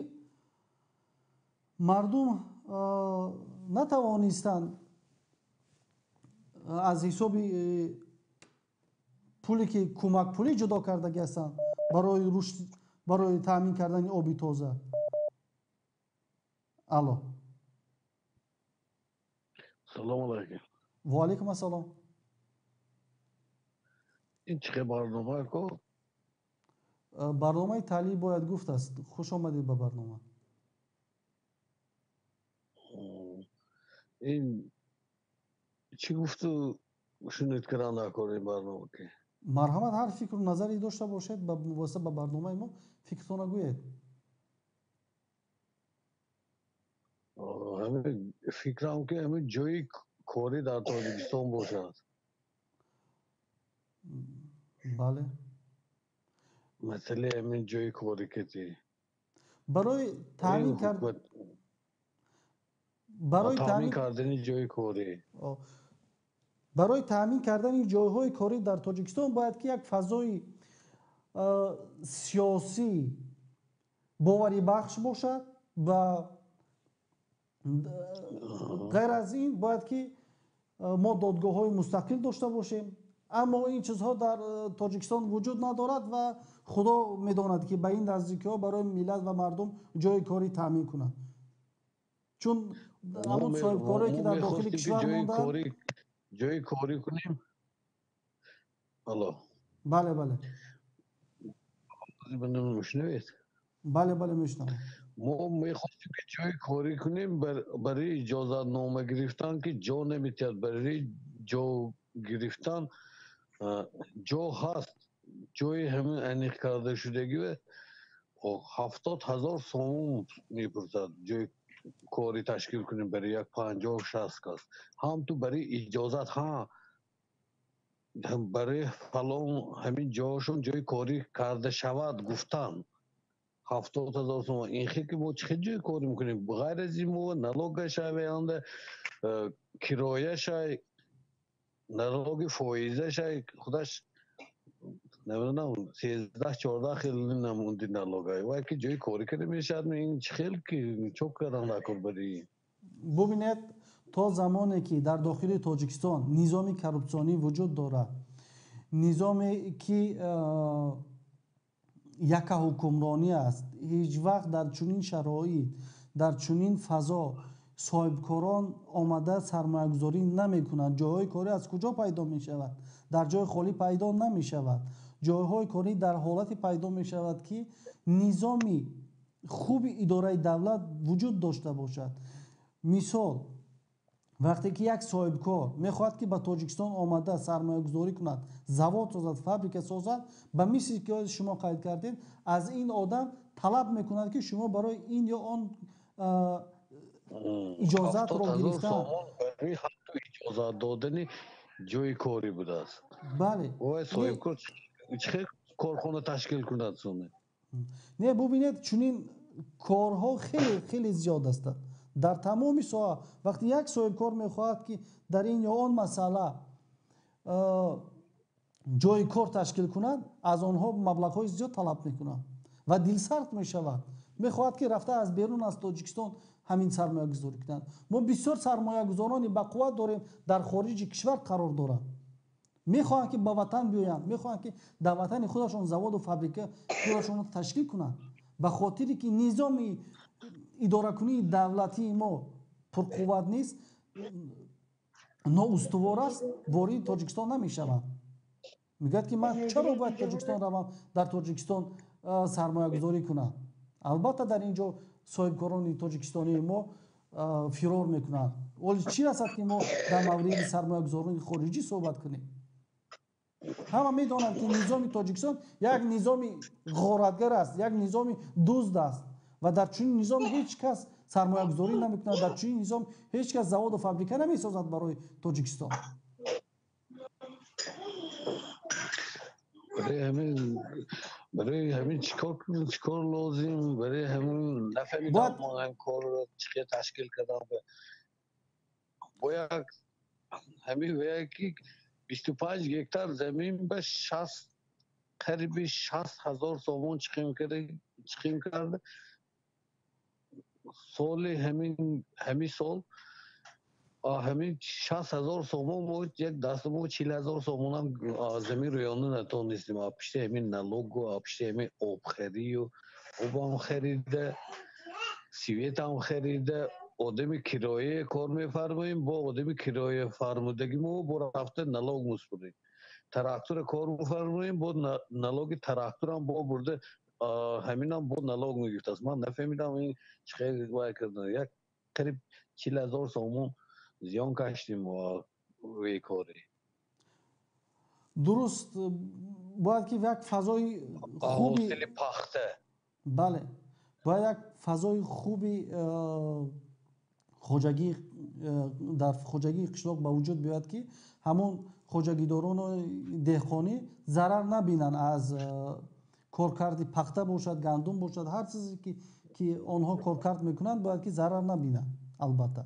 мардум натавонистанд аз ҳисоби пуле ки кӯмакпулӣ ҷудо кардаги ҳастанд барои рушд барои таъмин кардани оби тоза. алло салому алайкум. ва алайкум ассалом. ин чӣ барнома ко? барномаи таълим бояд гуфт аст. хуш омадед ба барнома. ин чӣ гуфту шунид ки ра накорем барнома ки? марҳамат, ҳар фикру назаре дошта бошед вобаста ба барномаи мо фикртона гӯед. ҳамин фикрам ки ҳамин ҷои корӣ дар Тоҷикистон бошад. бале. масъалаи ҳамин ҷои корӣ ки барои таъмин кардани ҷои корӣ, барои таъмин кардани ҷойҳои корӣ дар Тоҷикистон бояд ки як фазои сиёсӣ боварибахш бошад ва ғайр аз ин бояд ки мо додгоҳҳои мустақил дошта бошем. аммо ин чизҳо дар Тоҷикистон вуҷуд надорад ва худо медонад ки ба ин наздикиҳо барои миллат ва мардум ҷои корӣ таъмин кунад. чун ҳамун соҳибкорое ки дар дохили кишвар монданд ҷои корӣ кунем. алло бале бале мешунавед? бале бале мешунавам. мо мехостем ки ҷои корӣ кунем барои иҷозатнома гирифтан ки ҷо наметиҳад. барои ҷо гирифтан ҷо ҳаст. ҷои ҳамин айниқ кардашудагӣ 70,000 сомон мепурсад. ҷои корӣ ташкил кунем барои як 50-60 кас. ҳам ту барои иҷозат барои фалон ҳамин ҷоашон ҷои корӣ карда шавад гуфтан 70,000 сомон. ин хел ки мо чӣ хел ҷои корӣ мекунем? ғайр аз ин мо налогашай ваянда кирояшай налоги фоизашай худаш намедонам 13-14 хел намунди налогай. вай ки ҷои корӣ ка намешавад. ин чӣ хел ки чо кардан накор барои бубинед то замоне ки дар дохили Тоҷикистон низоми коррупсионӣ вуҷуд дорад, низоме ки якаҳукмронӣ аст, ҳеҷ вақт дар чунин шароит дар чунин фазо соҳибкорон омада сармоягузорӣ намекунанд. ҷойҳои корӣ аз куҷо пайдо мешавад? дар ҷои холӣ пайдо намешавад. ҷойҳои корӣ дар ҳолате пайдо мешавад ки низоми хуби идораи давлат вуҷуд дошта бошад. мисол, вақте ки як соҳибкор мехоҳад ки ба Тоҷикистон омада сармоягузорӣ кунад, завод созад, фабрика созад, ба мисли ки шумо қайд кардед, аз ин одам талаб мекунад ки шумо барои ин ё он иҷозатро гирифтан барои ҳатто иҷозат додани ҷои корӣ будааст. бале вай соҳибкор чӣ хел корхона ташкил кунад суне? не бубинед чунин корҳо хеле хеле зиёд ҳастанд дар тамоми соҳа. вақте як соҳибкор мехоҳад ки дар ин ё он масъала ҷои кор ташкил кунад, аз онҳо маблағҳои зиёд талаб мекунад ва дилсард мешавад. мехоҳад ки рафта аз берун аз Тоҷикистон ҳамин сармоягузорӣ кунанд. мо бисёр сармоягузорони бақувват дорем дар хориҷи кишвар қарор доранд. мехоҳанд ки ба ватан биёянд, мехоҳанд ки дар ватани худашон заводу фабрика худашонро ташкил кунанд. ба хотире ки низоми идоракунии давлатии мо пурқувват нест, ноустувор аст, ворид Тоҷикистон намешаванд. мегӯяд ки ман чаро бояд Тоҷикистон равам, дар Тоҷикистон сармоягузорӣ кунам. албатта дар ин ҷо соҳибкорони тоҷикистонии мо фирор мекунанд. оли чӣ расад ки мо дар мавриди сармоягузорони хориҷӣ суҳбат кунем? ҳама медонанд ки низоми Тоҷикистон як низоми ғоратгар аст, як низоми дузд аст ва дар чунин низом ҳеҷ кас сармоягузорӣ намекунад, дар чунин низом ҳеҷ кас заводу фабрика намесозад барои Тоҷикистон. برای همین چیکار لازم برای همین نفهمیدم باید ما این کار رو چیکار تشکیل کردم باید همین باید که 25 هکتار زمین به 60 قریب 60,000 سومون چخیم کرده سال همین سال همین 60,000 سومون بود یک دستمون 40,000 سومون هم زمین رویانه نتونستیم پشت همین نلوگ و پشت همین آب خری و آب هم خریده سیویت هم خریده آدم کرایه کار میفرماییم با آدم کرایه فرمودگی ما با رفته نلوگ مسپریم تراکتور کار میفرماییم با نلوگ تراکتور هم با برده همین هم با نلوگ میگیفت است من نفهمیدم این چه باید کردن یک قریب 40,000 سومون زیان کشتیم و روی کاری درست باید که یک فضای خوبی حاصل پخته بله باید یک فضای خوبی خوجگی در خوجگی قشلاق به وجود بیاد که همون خوجگیداران و دهقانی ضرر نبینن از کارکرد پخته باشد گندم باشد هر چیزی که آنها کارکرد میکنند باید که ضرر نبینن البته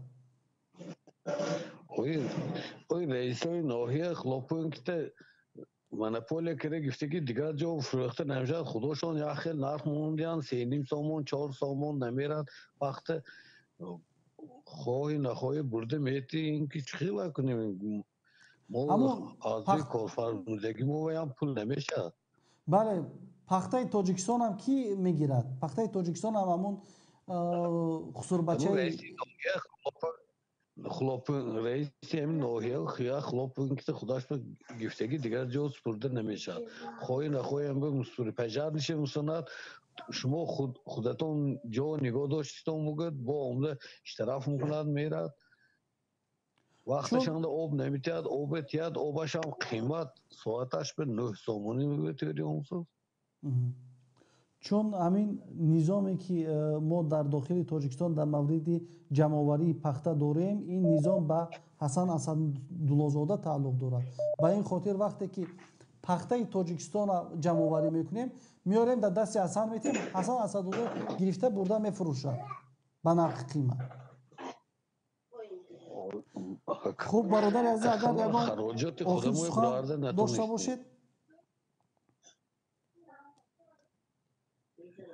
اوی رئیس های ناحیه خلاپون که منپولی که گفته که دیگر جا فروخته نمیشد خودشان یا خیلی نرخ موندیان 3.5 سومون 4 سومون نمیرد وقت خواهی نخواهی برده میتی این که چی خیلی کنیم ما از کارفرمودگی ما هم پول نمیشد بله پخته تاجیکستان هم کی میگیرد پخته تاجیکستان هم همون خسور بچه خلاپون رئیس همین ناحیه خیاه خلاپون که خودش به گفتگی دیگر جا سپرده نمیشد خواهی نخواهی هم به مصوری پجر میشه مسند شما خودتون جا نگاه داشتیتون موگد با عمده اشتراف میکنند میرد وقتش هم آب نمیتید آب تید آبش هم قیمت ساعتش به 9 سومونی میبتیدی همسوز چون همین نظامی که ما در داخل تاجیکستان در مورد جمعآوری پخته داریم این نظام به حسن اسدالله‌زاده تعلق دارد به این خاطر وقتی که پخته تاجیکستان جمعآوری میکنیم میاریم در دست حسن میتیم حسن اسدالله گرفته برده میفروشد به نرخ قیمت خوب برادر عزیز اگر یگان آخر سخن داشته باشید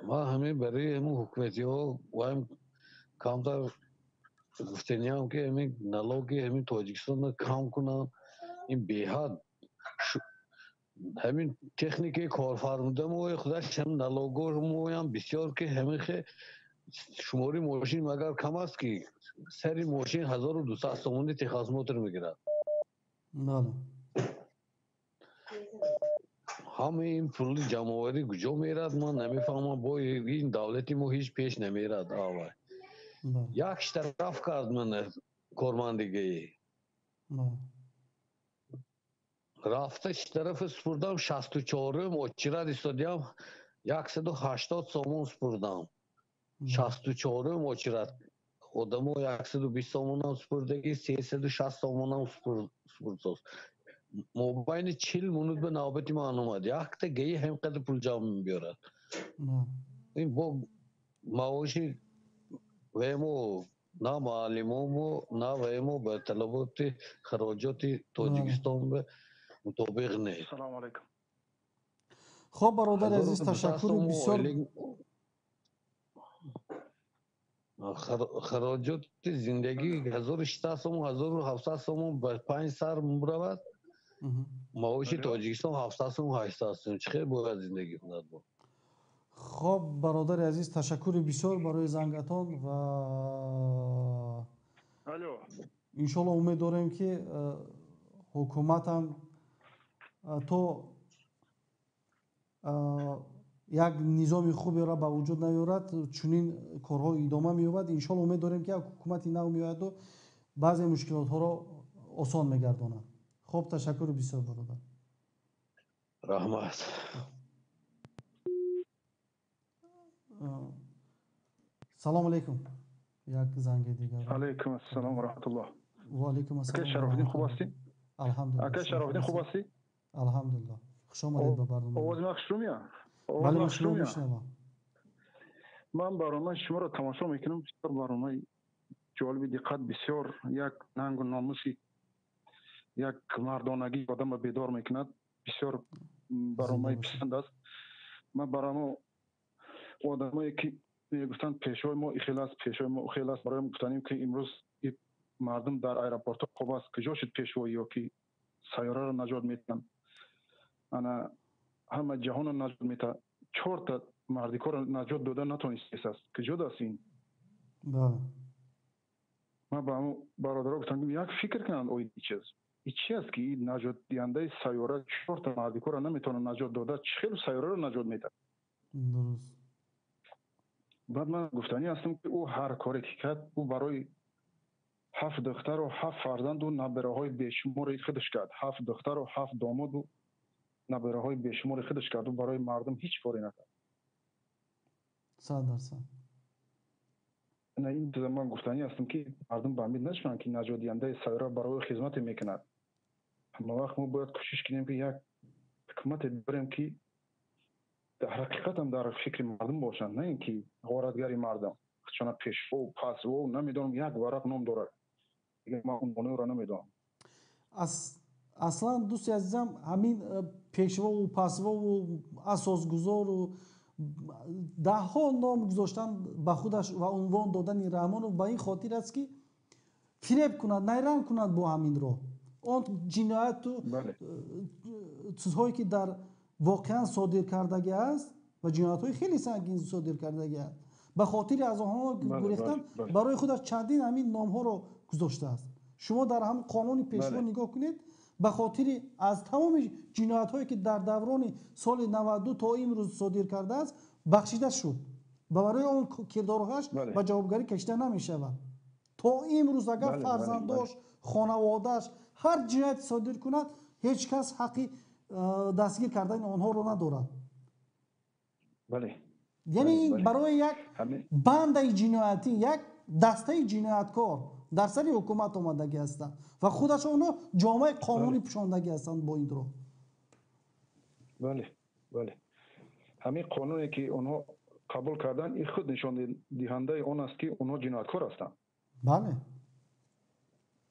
ما همین برای همون حکومتی ها و هم کمتر گفتنی هم که همین نلوگی همین تاجیکستان کم کنن این بیحد همین تکنیک کارفرموده ما خودش هم نلوگو ما هم بسیار که همین خیلی شماری ماشین مگر کم است که سری ماشین 1200 تومانی تخصماتر میگیرد همه این پول جمعوری کجا میرد من نمیفهمم با این دولتی ما هیچ پیش نمیرد آوای یک طرف کرد من کارمندگی رفته طرف سپردم 64 ماچرد استادیم 180 سومون سپردم 64 ماچرد خودمو 120 سومون هم سپردگی 360 سومون هم سپرد موبایل 40 منوت به نوبتی من اومد یک تا گیه هم قدر پول جمع بیارد این با معاشی ویمو نه معلمو نه ویمو به طلبات خراجات تاجیکستان به مطابق نه سلام علیکم خب برادر عزیز تشکر بسیار خراجات زندگی 1600 سوم 1700 سوم به 5 سر برود معاشی تاجیکستان 700 سوم 800 سوم چه باید زندگی کند با خب برادر عزیز تشکر بسیار برای زنگتان و انشالله امید داریم که حکومت هم تو یک نظام خوبی را به وجود نیارد چنین کارها ادامه می‌یابد انشالله امید داریم که حکومت نو میآید و بعضی مشکلات ها را آسان می‌گرداند خب تشکر بسیار برادر رحمت سلام علیکم یک زنگ دیگر علیکم السلام و رحمت الله و علیکم السلام اکا شرافدین خوب هستی؟ الحمدلله اکا شرافدین خوب هستی؟ الحمدلله خوش آمدید به برنامه. آواز مخشوم یا بله ما شما میشنوم. من برنامه شما را تماشا میکنم. بسیار برنامه جالب، دقت بسیار، یک ننگ و ناموسی، یک مردانگی آدم بیدار میکند. بسیار برنامه پسند است. من برنامه آدمایی که میگفتن پیشوای ما اخلاص، پیشوای ما اخلاص، برای گفتنیم که امروز مردم در ایرپورت خوب است کجا شد پیشوایی یا که سیاره را نجات میتن، انا همه جهان را نجات میتن. 4 تا مردیکا را نجات داده نتونست است کجا دستین. بله من با برادرها گفتم یک فکر کنند این چیز است که این نجات دهنده سیاره 4 تا مردیکا را نمیتونه نجات داده، چه سیاره را نجات میده. درست. بعد من گفتنی هستم که او هر کاری که کرد، او برای 7 دختر و 7 فرزند و نبره های بیشمار خودش کرد. 7 دختر و 7 داماد و نبره های بیشمار خودش کرد و برای مردم هیچ کاری نکرد. 100%. نه این من گفتنی هستم که مردم به امید نشکنند که نجات دهنده سیاره برای خدمت میکند. اما وقت ما باید کوشش کنیم که یک حکومت بریم که در حقیقت هم در فکر مردم باشند، نه اینکه غارتگری مردم چون پیشوا و پسوا و نمیدونم یک ورق نام داره دیگه ما اون مونو را نمیدونم. اصلا دوستی عزیزم همین پیشوا و پسوا و اساسگذار و ده ها نام گذاشتن به خودش و عنوان دادن رحمان و به این خاطر است که فریب کند، نیرنگ کند با همین رو اون جنایت و چیزهایی که در واقعا صادر کردگی است و جنایت های خیلی سنگین صادر کردگی است به خاطر از آنها گریختن برای خودش چندین همین نام ها رو گذاشته است. شما در هم قانون پیشوا نگاه کنید، به خاطر از تمام جنایت هایی که در دوران سال 92 تا امروز صادر کرده است بخشیده شد و برای اون کردارهاش به جوابگری کشیده نمی شود. تا امروز اگر فرزنداش، خانوادهش هر جنایت صادر کند هیچ کس حقی دستگیر کردن آنها رو ندارد. بله. یعنی برای یک بند جنایتی، یک دسته جنایتکار در سر حکومت آمدگی هستند و خودش اونها جامعه قانونی پوشاندگی هستند با این رو. بله بله. همین قانونی که اونها قبول کردن این خود نشان دهنده اون است که اونها جنایتکار هستند. بله.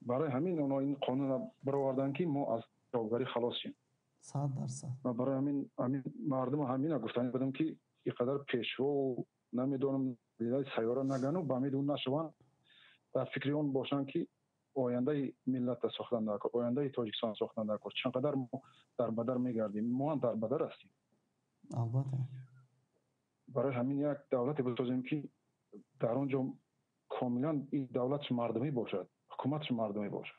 برای همین اونها این قانون را برآوردن که ما از جوابگری خلاص شیم. 100%. و برای همین مردم همین گفتن بدم که اینقدر پیشوا و نمیدونم سیاره نگن و به امید اون نشوند، در فکر اون باشن که آینده ملت ساختن در کار، آینده تاجیکستان ساختن در کار. چقدر ما در بدر میگردیم، ما هم در بدر هستیم. البته. برای همین یک دولت بسازیم که در اونجا کاملا این دولت مردمی باشد، حکومت مردمی باشد.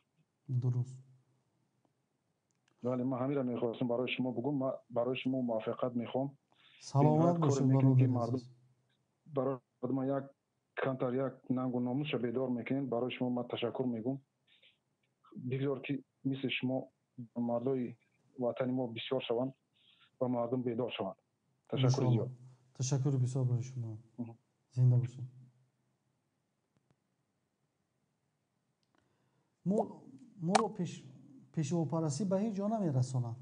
درست. ولی من همین را میخواستم برای شما بگم. من برای شما موافقت میخوام. سلامت باشید برادر. برای ما یک کانتر یک ننگ و ناموس بیدار میکنین. برای شما من تشکر میگم. بگذار که مثل شما مردای وطن ما بسیار شوند و مردم بیدار شوند. تشکر زیاد. تشکر بسیار برای شما. زنده باشید. ما رو پیشوا پرستی به هیچ جا نمیرسانند.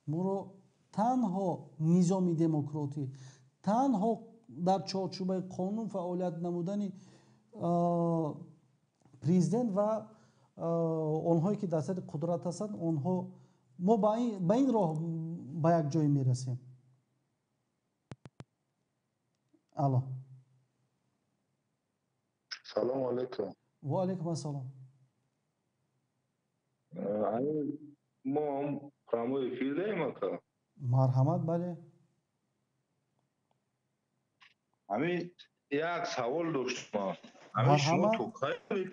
ما رو تنها نظام دموکراتی، تنها در چارچوب قانون فعالیت نمودن پرزیدنت و آنهایی که در سر قدرت هستند، آنها ما به این راه به یک جای میرسیم. الو. سلام علیکم. و علیکم السلام. ما هم پراموی فیل داریم اکا. مرحمت. بله. همین یک سوال داشتم. همین شما توقعی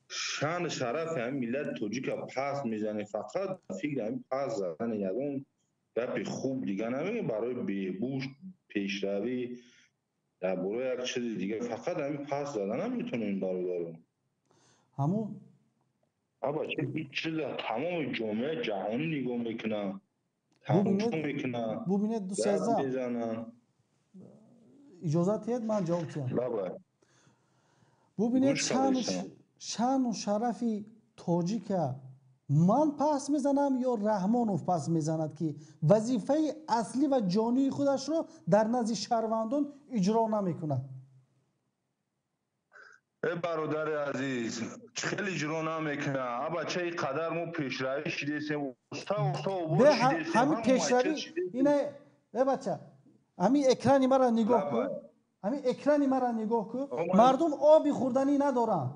شان شرف هم ملت توجیک پاس میزنه، فقط فکر همین پاس زدن یگون گپ خوب دیگه نمیگه برای بهبود پیشروی یا برای یک چیز دیگه، فقط همین پاس زدن نمیتونه این برادرون. همون ابا چه چیز تمام جامعه جهانی نگاه میکنه، تماشا میکنه. ببینید دوست عزیزم، اجازه دید من جواب دهم. ببینید شان و شرف تاجیک من پس میزنم یا رحمانوف پس میزند که وظیفه اصلی و جانی خودش رو در نزد شهروندان اجرا نمیکنه؟ برادر عزیز خیلی اجرا نمیکنه. بچه قدر ما پیشروی شدیسیم به همین پیشروی اینه. بچه همین اکرانی مرا نگاه کن، همین اکرانی مرا نگاه کن. مردم آبی خوردنی ندارن،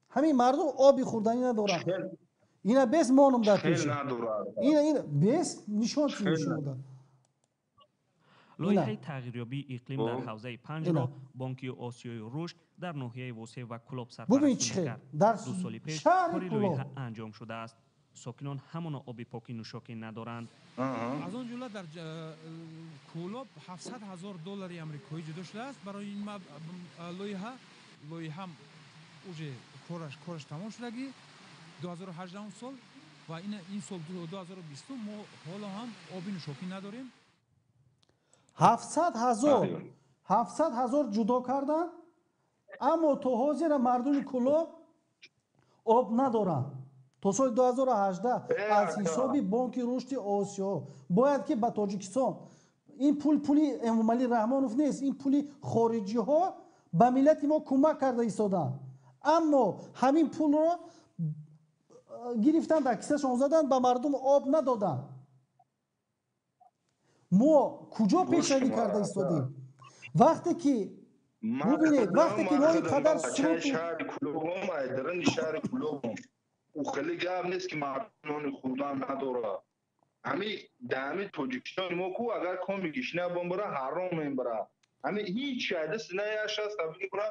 همین مردم آبی خوردنی ندارن. اینا بس مانم در پیش اینا بس نشان چی نشون داد. لایحه تغییریابی اقلیم در حوزه 5 را بانک آسیای رشد در ناحیه وسیع و کلوب سرپرستی می‌کرد. در 2 سال پیش شهر کاری لایحه انجام شده است. ساکنان همان آب پاکی نوشاکی ندارند. از آن جمله در کلوب $700,000 آمریکایی جدا شده است برای این لایحه اوجه کارش تمام شدگی 2018 سال و این سال 2020 ما حالا هم آبی نوشاکی نداریم. 700,000 جدا کردن، اما تو حاضر مردم کلوب آب ندارن. تا سال 2018 از حساب بانک رشد آسیا باید که به تاجیکستان این پولی عمومی رحمانوف نیست، این پولی خارجی ها به ملت ما کمک کرده ایستادن، اما همین پول رو گرفتن در کیسهشون زدن، به مردم آب ندادن. ما کجا پیشروی کرده ایستادیم؟ وقتی که ببینید وقتی که ما اینقدر سروت شهر کلوبم ایدرن شهر کلوبم او خیلی گرم نیست که مردم خوردن نداره. همین دمی تاجیکستان ما کو اگر کمی گشنه بمبره حرام میبره. همین هیچ شاید سنه یاش است بگی برا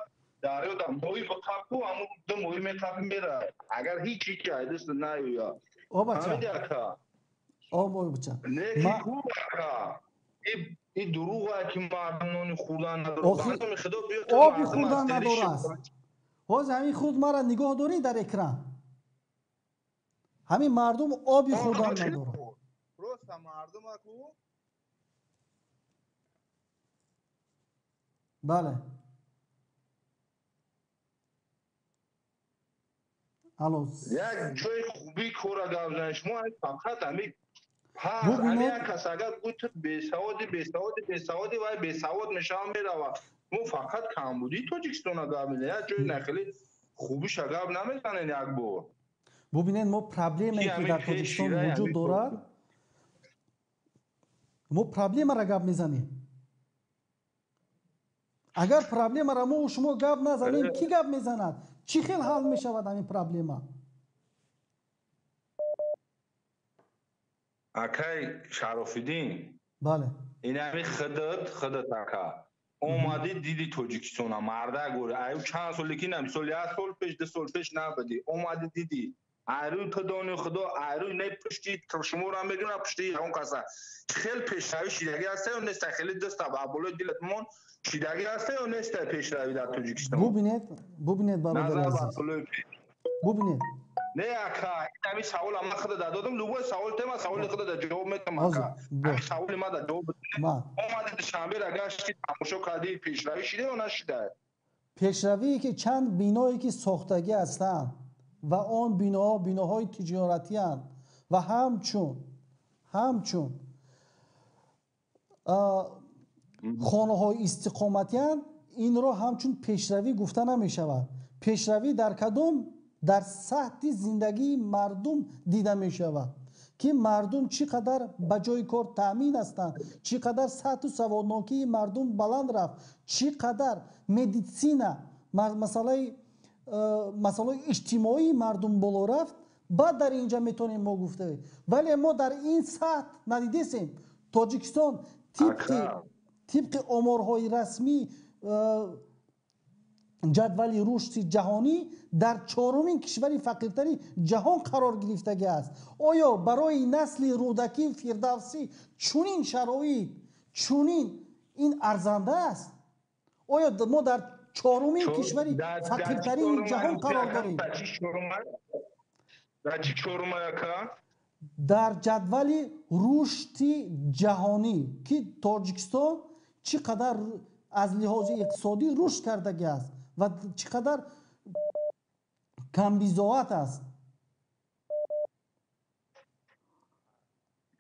داره و موی بقابو همون دو موی میقاب میره. اگر هیچ شاید سنه یا همین دیگه آب بچه نه کو این دروغه که مردم خوردن نداره. آبی خوردن نداره است. باز همین خود مرا نگاه داری در اکران، همین مردم آبی خوردن نداره. راست مردم اکو بله الو یک جای خوبی کورا گفتن شما فقط همین پس همین کس اگر بود بیسوادی و بیسواد نشان میده و ما فقط کمبودی تاجیکستان گفتن یک جای نخلی خوبی شگاب نمیزنن یک بار. ببینید ما پرابلمی که در تاجیکستان وجود دارد، ما پرابلم را گپ میزنیم. اگر پرابلم را ما و شما گپ نزنیم کی گپ میزند؟ چی خیلی حل میشود همین پرابلم؟ اکای شرافیدین بله این همین خدت اکا اومدی دیدی تاجیکستان مرده گوره ایو چند سالی که نمی سال یک سال پیش ده سال پیش نبودی اومدی دیدی ایرو تو دانی خدا ایرو نه پشتی شما را میگن پشتی اون کسا خیلی پیشروی شیدگی هسته و نیست خیلی دست با بالای دلتمون شیدگی هسته و نیست پیشروی در تاجیکستان. ببینید برادر عزیز ببینید نه اکا همین سوال ما خود دادم لوبای سوال تما سوال خود در جواب میدم اکا همین سوال ما در جواب اومده شنبه را گشت که تماشا کردی پیشروی شده و نشده؟ پیشروی که چند بینایی که ساختگی هستند و آن بیناهای تجارتی هستند و همچون خانه های استقامتی هستند، این را همچون پیشروی گفته نمی شود. پیشروی در کدام؟ در سطح زندگی مردم دیده می شود که مردم چقدر به جای کار تامین هستند، چقدر سطح سوادناکی مردم بلند رفت، چقدر مدیسینا مسئله اجتماعی مردم بالا رفت. بعد در اینجا میتونیم ما گفته، ولی ما در این سطح ندیدیم. تاجیکستان طبق آمارهای رسمی جدول رشد جهانی در چهارمین کشور فقیرترین جهان قرار گرفته است. آیا برای نسل رودکی فردوسی چنین شرایط چنین این ارزنده است؟ آیا ما در چهارمین کشور فقیرترین جهان قرار داریم؟ در جدول رشد جهانی که تاجیکستان چقدر از لحاظ اقتصادی رشد کرده است و چقدر کم بیزاعت است.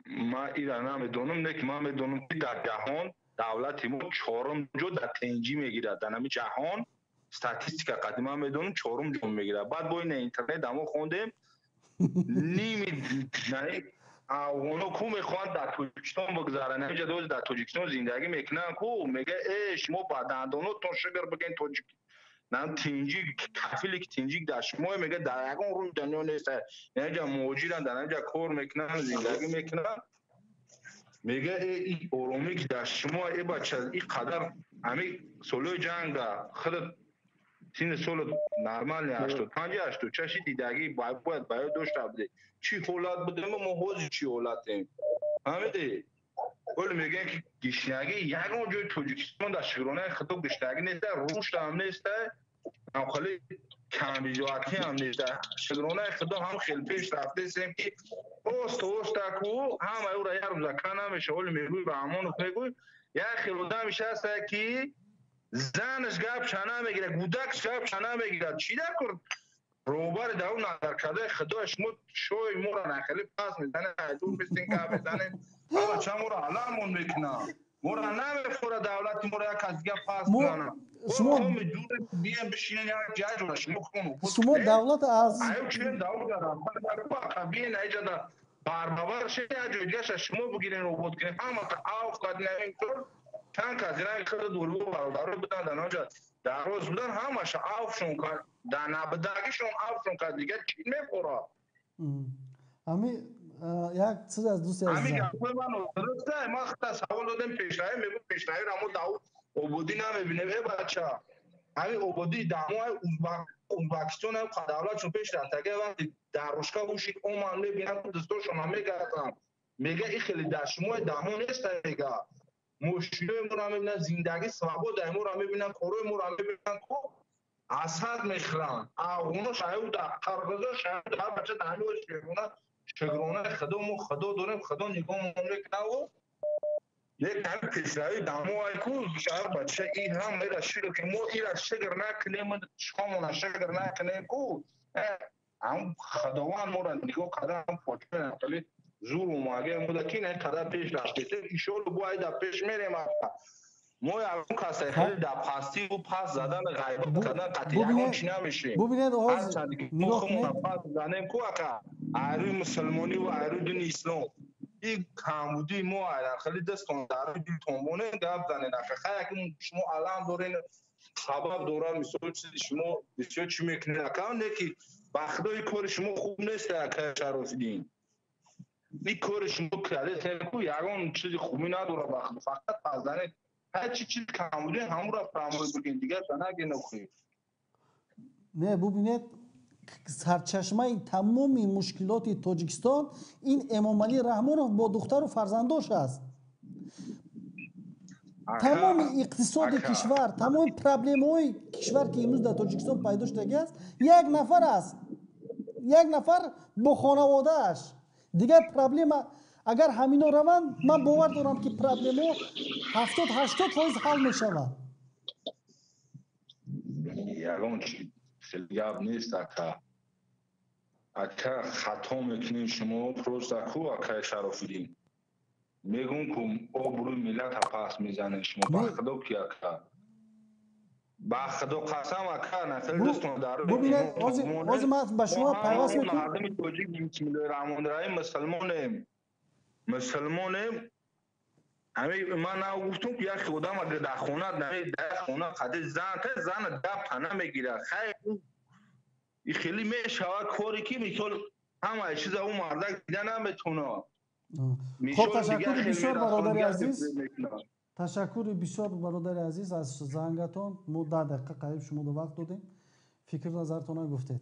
ما ایران نمیدونم نه که ما میدونم که در جهان دولت ما چهارم جو در تنجی میگیرد در نمی جهان استاتستیکا قدیما میدونم چهارم جو میگیرد بعد با این اینترنت دمو خوندیم نیمی نه اونو کو میخوان در توجیکستان بگذارن همینجا دوز در توجیکستان زندگی میکنن کو میگه اش ما با دندونو تو شگر بگین توجیک نه تینجی کافیلی که تینجی در شما میگه در یکون روی دنیا نیست اینجا موجودن در اینجا کار میکنن زندگی میکنن میگه این اورومی که در شما ای بچه این قدر همی سولوی جنگ خود سین سول نرمال 85 86 دیدگی باید داشته بوده چی حالات بوده ما موضوع چی حالاتیم فهمیدی ولی میگن که گشنگی یکون جای توجیکستان در شگرانه خطاب گشنگی نیست روش هم نیست هم خیلی کمیجواتی هم نیست شگرانه خطاب هم خیلی پیش رفته سیم که اوست اکو هم او را یه روزا کنمشه ولی میگوی به همون میگوی یک خیلی دا میشه است که زنش گپ چنه میگیره گودکش گپ چنه میگیره چی در کرد روبر در اون نظر کرده خداش مود شوی مورا نخلی پاس میزنه دور بستین گپ بزنه اما چه مورا علامون میکنه مورا نمیخوره دولتی مورا یک از دیگه پاس میزنه شما دور بیان بشینن یا جای جونا شما دولت از ایو چه دولت دارم با بیان ایجا دا باربار شه یا جوجا شما بگیرین رو بود کنین اما آف کد نمیکنه چند کسی را خود دوربو برادر بودن در آنجا در روز بودن همش آفشون کرد در نبدگیشون آفشون کرد دیگه چی میخوره امی یک چیز از دوستی عزیزم امی گفت من درسته ما خطا سوال دادم پیشنهایی میگم پیشنهایی رامو داود عبودی نمیبینه ای بچه امی عبودی دموی ازبکستان هم دولتشون پیش رفتگه و در روشکا گوشید اومان میبینم دستورشون هم میگردم میگه این خیلی دشموی دمو نیست میگه مشکل مورا میبینن زندگی سوابو دایمو را میبینن کوروی مورا میبینن کو اسد میخرن اونو شاید در قرغزا شاید در بچه دهنو شگرونه خدا داریم خدا نگاه مونده کنه و یک همه پیشنهایی دمو های کو شاید بچه این هم میره شیر که ما این را شگر نکنیم شکامون شگر نکنیم کو هم خداوان مورا نگاه کده هم پاچه نقلی زور اومده مدکی نه قدر پیش رفته ایشون رو باید در پیش میریم ما یه کسی خیلی در پاستی و پاس زدن غیبت کردن قطعی همون چی نمیشیم ببینید آغاز نگاه کنید پاس زدن کو اکا ایروی مسلمانی و ایروی دین اسلام این کامودی ما خیلی دستون در دل تومونه گپ زنه نخه خیلی شما علام دارین سبب دوران مثال چیزی شما بسیار چی میکنید اکا نکی بخدای کار شما خوب نیست اکا شرف دین این کارش کرده تلکو یکان چیزی خوبی نداره فقط پازدنه هر چیز کاملی همون را فراموش بگین دیگه نگه نکنید نه ببینید سرچشمه تمام مشکلات تاجیکستان این امام علی رحمانوف با دختر و فرزنداش است تمام اقتصاد کشور تمام پرابلم های کشور که امروز در تاجیکستان پیدا شده است یک نفر است یک نفر با خانواده‌اش دیگر پرابلم اگر همینا روند من باور دارم که پرابلم ها 70-80% حل می شود یکان خیلی گپ نیست اکا خطا میکنین شما پروست اکو اکا شرافیدین میگون که آبروی ملت پاس میزنین شما بخدا کی اکا بخدا قسم اکا نخیل دستون داره ببینید آزی من به شما پیواز میکنم مردمی توجیه بسم الله الرحمن الرحیم مسلمانیم همه من نگفتم که یک خودم اگر در خونه قدر زن دب پنه میگیره خیلی میشود کاری که میتول همه چیز اون مردک دیده نمیتونه خب تشکر بسیار برادر عزیز تشکر بسیار برادر عزیز از زنگتون ما 10 دقیقه قریب شما دو وقت دادیم فکر نظرتون گفتید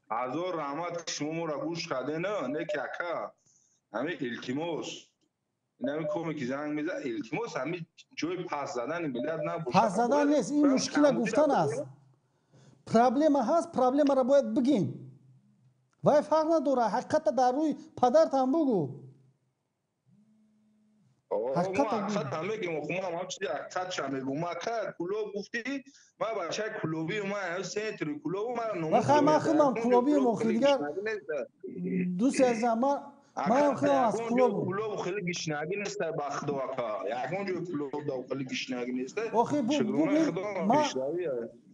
از او رحمت شما را گوش کرده نه که اکا همه التماس نمی کومی که زنگ میزه التماس همه جای پس زدن ملت نباشه پس زدن نیست این مشکل گفتن است پرابلم هست پرابلم را باید بگین وای فرق نداره حقیقت در روی پدرت هم بگو حقیقت هم میگم خب ما چیزی حقیقت شما میگم ما کلوب گفتی ما بچه کلوبی ما سنتر کلوب ما من کلوبی مخ دیگر دوست از من من خیلی از یگان جو کلوب کلوب خیلی گشنگی نیست بخت و اکا یگان جو کلوب دو خیلی گشنگی نیست آخه بو شگرونه خدا ما گشنگی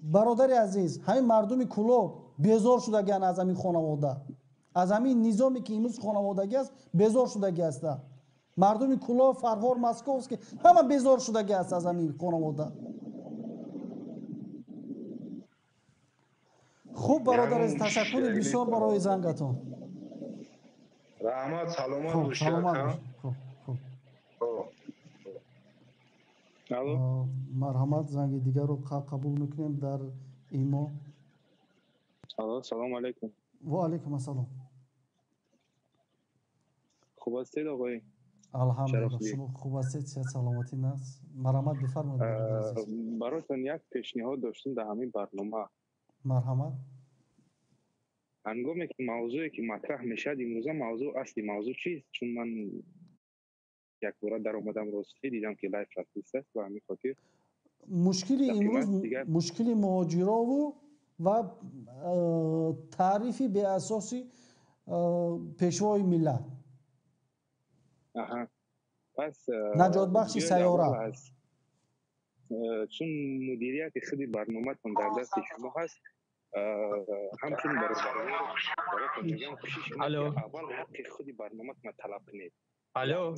برادر عزیز همین مردم کلوب بیزار شدگان از همین خانواده از همین نظامی که امروز خانوادگی است بیزار شدگی است مردم کلوب فرهاد مسکوست که همه بیزار شدگی است از همین خانواده خوب برادر از تشکر بسیار برای زنگتون رحمت سلامت خوب باشی سلامت اکا باشید خوب الو مرحمت زنگ دیگر رو قبول میکنیم در ایمو الو سلام علیکم و علیکم السلام خوب هستید آقای الحمدلله شما خوب هستید صحت سلامتی است مرحمت بفرمایید برادر عزیز براتون یک پیشنهاد داشتم در همین برنامه مرحمت هنگامی که موضوعی که مطرح میشد امروز موضوع اصلی موضوع چیست چون من یک بار در اومدم راستی دیدم که لایف رفت است و همین خاطر مشکلی امروز مشکلی مهاجرا و تعریفی به اساسی پیشوای ملت پس نجات بخش سیاره چون مدیریت خود برنامه تون در دست شما هست همچون براتون میگم کوشش کنید که اول حق خود برنامه ما طلب کنید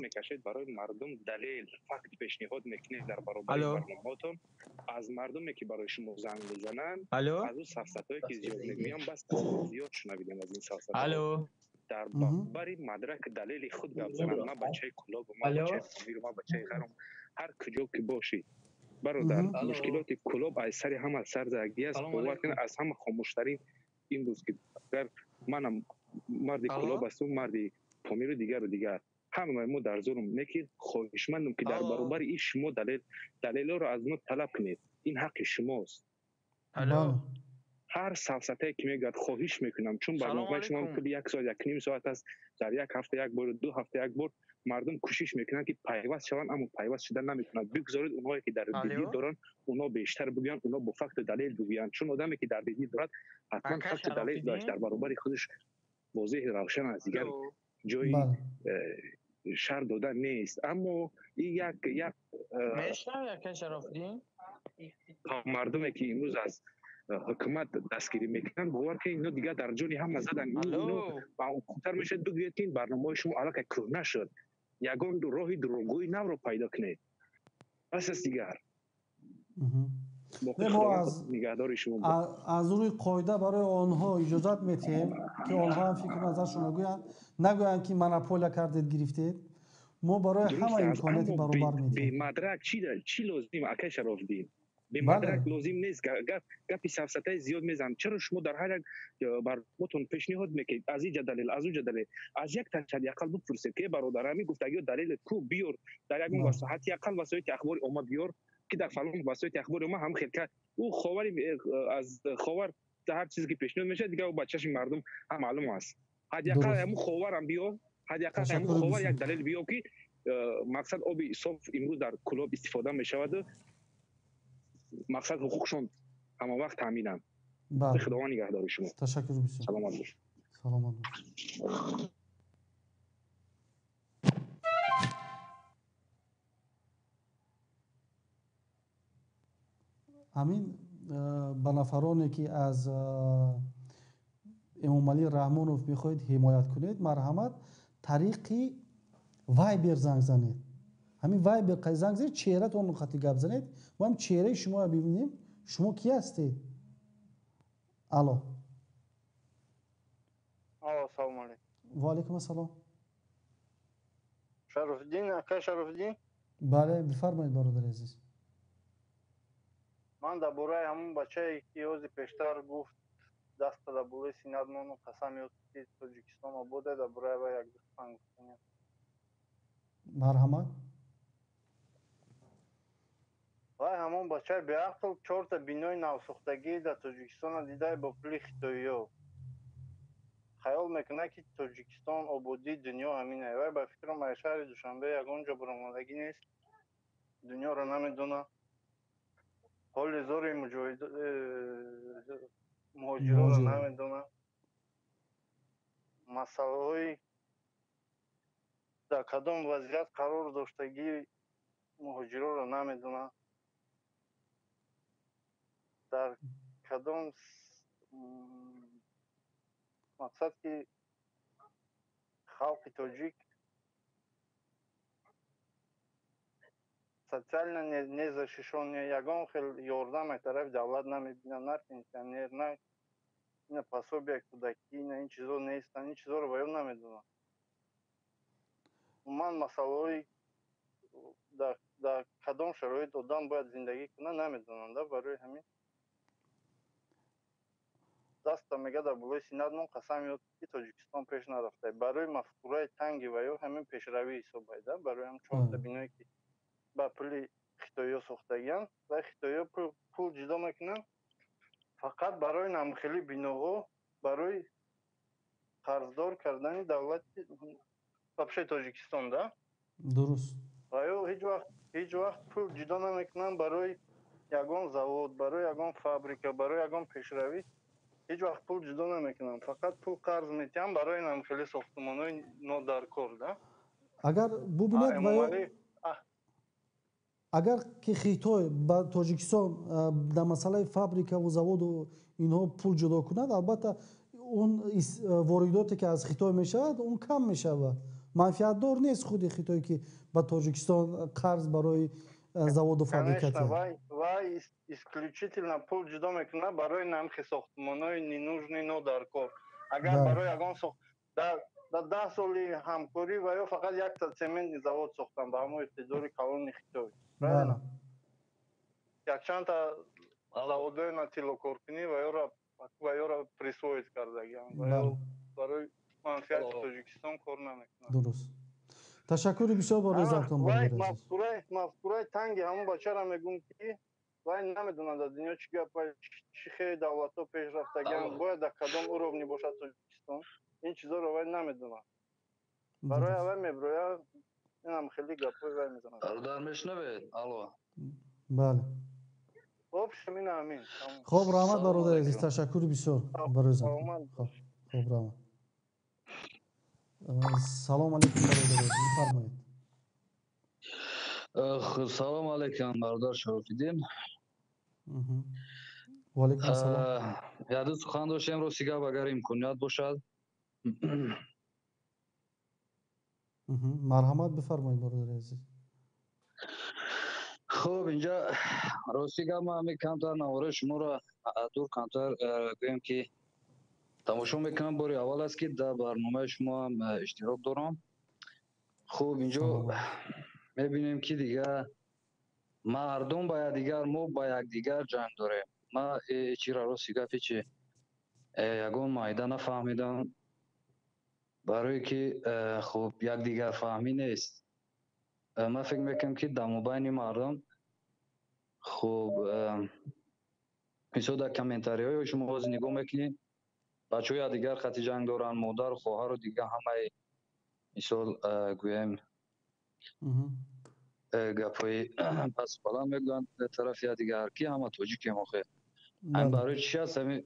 میکشید برای مردم دلیل فقط پیشنهاد میکنید در برابر برنامه‌تون از مردمی که برای شما زنگ میزنن از اون سفسطهایی که زیاد میگم بس زیاد شنویدیم از این سفسطه‌ها در برابر مدرک دلیل خود گپ زنن ما بچه کلاب ما بچه امیر ما بچه غرم هر کجا که باشید برادر مشکلات کلاب از سر همه سرزگی است باور کنید از همه خاموشترین این روز که اگر منم مرد کلاب هستم مرد پامیر دیگر و دیگر همه ما در زورم میگید خواهشمندم که در برابر این شما دلیل رو از ما طلب کنید این حق شماست هر سفسطه‌ای که میگید خواهش میکنم چون برنامه شما کلی یک ساعت یک نیم ساعت است در یک هفته یک بار دو هفته یک بار مردم کوشش میکنن که پیوست شوند اما پیوست شدن نمیکنن بگذارید اونهایی که در دلی دارن اونا بیشتر بگوین اونا با فکت دلیل بگوین چون آدمی که در دلی دارد حتما فکت دلیل داشت در برابر خودش واضح روشن است دیگر جایی شر دادن نیست اما این یک مردمی که امروز از حکومت دستگیری میکنن باور که اینا دیگه در جون هم زدن اینو و خوبتر میشه بگوید که این برنامه شما علاقه کهنه شد یگان راه دروغگویی نو رو پیدا کنید پس دیگر ما از روی قاعده برای آنها اجازت میتیم که آنها هم فکر نظرشون نگویند که مناپوله کردید گرفتید ما برای همه امکانات برابر میدیم به مدرک چی لازم اکه شرافدین به مدرک لازم نیست گپی سفسطه زیاد میزن چرا شما در هر یک برنامه‌تون پیشنهاد میکنید از این دلیل از اون دلیل از یک تا حداقل بپرسید که برادرمی گفتگی دلیل کو بیار در یک وسایل حداقل وسایل اخبار اومد بیار که در فلان وسایل اخبار ما هم خیلی او خاوری از خاور هر چیزی که پیشنهاد میشه دیگه او بچه‌ش مردم هم معلوم است حداقل همون خاور هم بیار حداقل همون خاور یک دلیل بیار که مقصد آب صاف امروز در کلاب استفاده میشود مقصد حقوقشون همه وقت تامینن خداوند نگهدار شما تشکر بسیار سلامت باشید سلامت باشید همین به نفرانی که از امام علی رحمانوف میخواهید حمایت کنید مرحمت طریقی وایبر زنگ زنید همین وایبر زنگ زنید چهره‌تون خطی گپ زنید ما هم چهره شما رو ببینیم شما کی هستید الو سلام علیکم و علیکم السلام شرفالدین اکا شرفالدین بله بفرمایید برادر عزیز من در باره همون بچه که یوزی پیشتر گفت دست در باره سیناد منو قسم یاد که تاجیکستان آبوده در باره و یک دفعه گفتنیم مرحمت و همون بچه به عقل 4 تا بینای نوساختگی در تاجیکستان دیده با پلی خطایی خیال میکنه که تاجیکستان آبادی دنیا همینه و به فکرم شهر دوشنبه یگانجا برآمدگی نیست دنیا رو نمیدونه حال زور مهاجرا رو نمیدونه مسئله های дар кадом вазъият қарор доштагии муҳоҷиронро намедонад, дар кадом мақсад ки халқи тоҷик социально незащищен, ягон хел ёрдам аз тарафи давлат намебинад, на пенсионер, на ина пособияи кӯдакӣ, на ин чизо нестанд, ин чизоро ба ёд намедонанд. умуман масъалаҳои дар кадом шароит одам бояд зиндагӣ кунад намедонанд. Барои ҳамин дастам мега дар болои синад мон қасам ёд ки Тоҷикистон пеш нарафтааст. Барои мафкураи танги ва ё ҳамин пешравӣ ҳисобайд. Барои ҳам чорта биное ки ба пули хитоиё сохтагиянд ва хитоиё пул ҷудо мекунанд фақат барои намхели биноҳо, барои қарздор кардани давлати бахши Тоҷикистон. дуруст. ва ё ҳеҷ вақт пул ҷудо намекунанд барои ягон завод, барои ягон фабрика, барои ягон пешравӣ. ҳеҷ вақт пул ҷудо намекунанд, фақат пул қарз метиҳанд барои намхели сохтмонҳои нодаркор. агар бубинед ва ё агар ки хитой ба Тоҷикистон дар масъалаи фабрикаву заводу инҳо пул ҷудо кунад, албатта он воридоте ки аз Хитой мешавад он кам мешавад. манфиатдор нест худи Хитой ки ба Тоҷикистон қарз барои заводу фабрика диҳад. вай исключительно пул ҷудо мекунад барои намхи сохтмонҳои ненужни нодаркор. агар барои ягон дар 10 соли ҳамкорӣ ва ё фақат 100 цементни завод сохтанд ба ҳамон иқтидори калони Хитой. якчандта заводҳои тиллокоркунӣ ва ёро присвоит кардагиянд. барои манфиати Тоҷикистон кор намекунад. дуруст. ташаккури бисёр бо резартон. мафкураи танги ҳамон бачаро мегӯм ки вай намедонад дар дунё чӣ гап ва чӣ хеле давлатҳо пеш рафтагиянд, бояд дар кадом уровни бошад Тоҷикистон. ин чизоро вай намедонад. барои вай меброяд инам хеле гапҳои вай мезанад. бародар мешнавед? алло. бале. общем ин ҳамин. хоб раҳмат бародар азиз, ташаккури бисёр ба резартон. хоб раҳмат. салом алейкум бародар азиз, бифармоед. салом алейкум бародар Шарофиддин. ва алейкум салом. яду сухан доштем рости гап агар имконият бошад. марҳамат, бифармоед бародар азиз. хуб, инҷа рости гап ман ҳамин камтар навораи шуморо дур камтар гӯем ки тамошо мекунам. бори аввал аст ки дар барномаи шумо ҳам иштирок дорам. хуб, инҷо мебинем ки дигар мардум ба якдигар, мо ба якдигар ҷанг дорем. ман чира рости гапи чи ягон майда нафаҳмидам, барое ки хуб якдигар фаҳмӣ нест. ман фикр мекунам ки дар мобайни мардум хуб мисол дар комментариҳои шумо ҳозир нигоҳ мекунед, бачаҳои якдигар хати ҷанг доранд, модару хоҳару дигар ҳамаи мисол гӯем гапҳои пастбаланд мегӯянд тарафи якдигар ки ҳама тоҷикем охир. ҳамин барои чӣ аст? ҳамин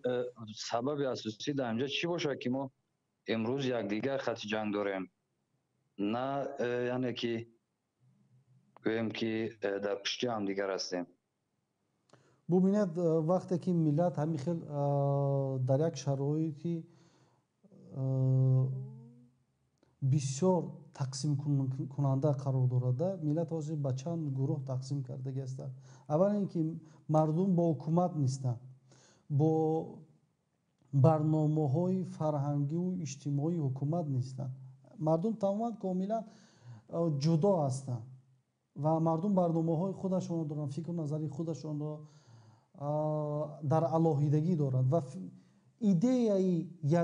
сабаби асосӣ дар инҷа чӣ бошад ки мо имрӯз якдигар хати ҷанг дорем? на яъне ки гӯем ки дар пишти ҳамдигар ҳастем. бубинед вақте ки миллат ҳамин хел дар як шароити бисёр тақсимкунанда қарор дорад, миллат ҳозир ба чанд гурӯҳ тақсим кардагӣ ҳастанд. аввал ин ки мардум бо ҳукумат нестанд, бо барномаҳои фарҳангиву иҷтимоии ҳукумат нестанд. мардум тамоман комилан ҷудо ҳастанд ва мардум барномаҳои худашонро доранд, фикру назари худашонро дар алоҳидагӣ доранд ва идеяи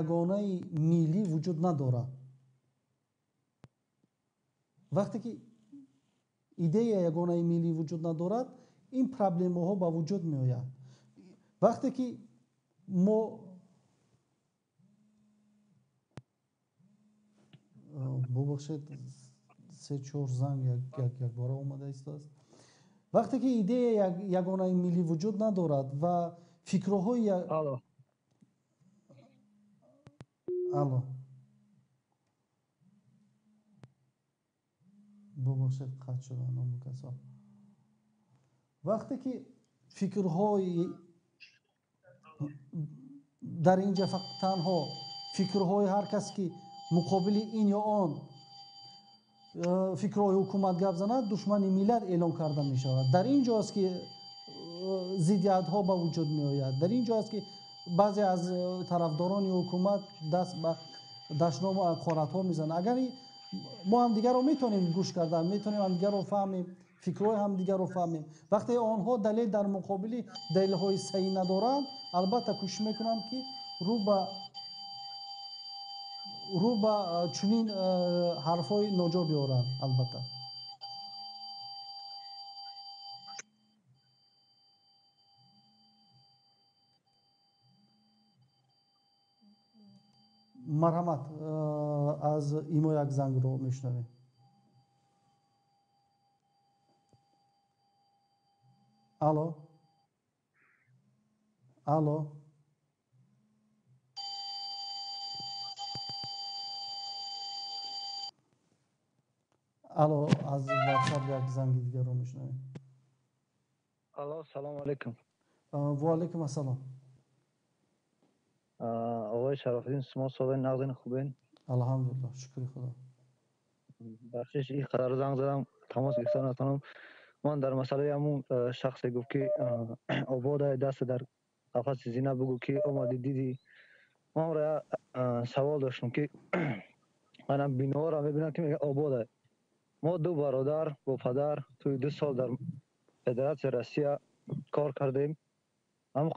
ягонаи миллӣ вуҷуд надорад. вақте ки идея ягонаи миллӣ вуҷуд надорад, ин проблемаҳо ба вуҷуд меояд. вақте ки мо бубахшед 3-4 занг якбора омада истааст. вақте ки идея ягонаи миллӣ вуҷуд надорад ва фикрҳои алло ببخشید قطع شد نام کسا وقتی که فکرهای در اینجا فقط تنها فکرهای هر کس که مقابل این یا آن فکرهای حکومت گپ زند دشمن ملت اعلام کرده می شود. در اینجاست که ضدیت ها به وجود می آید. در اینجاست که بعضی از طرفداران حکومت دست به دشنام و حقارت ها می زنند. اگر ما هم دیگر رو میتونیم گوش کردن، میتونیم هم دیگر رو فهمیم، فکرهای هم دیگر رو فهمیم. وقتی آنها دلیل در مقابل دلیل های صحیح ندارند البته کوشش میکنند که رو به چنین حرفای ناجا بیارن. البته مرحمت از ایما یک زنگ رو میشنویم. الو الو الو از واتساپ یک زنگ دیگه رو میشنویم. الو سلام علیکم. و علیکم السلام. آقای شراف‌الدین شما صحبت نقدین خوبین؟ الحمدلله شکر خدا. بخشش این قرار زنگ زدم تماس گرفتم نتونم. من در مسئله همون شخصی گفت که آباد دست در قفس زینه بگو که اومدی دیدی من را سوال داشتم که منم بینوا را میبینم که میگه آباد ما دو برادر با پدر توی 2 سال در فدراسیون روسیه کار کردیم. اما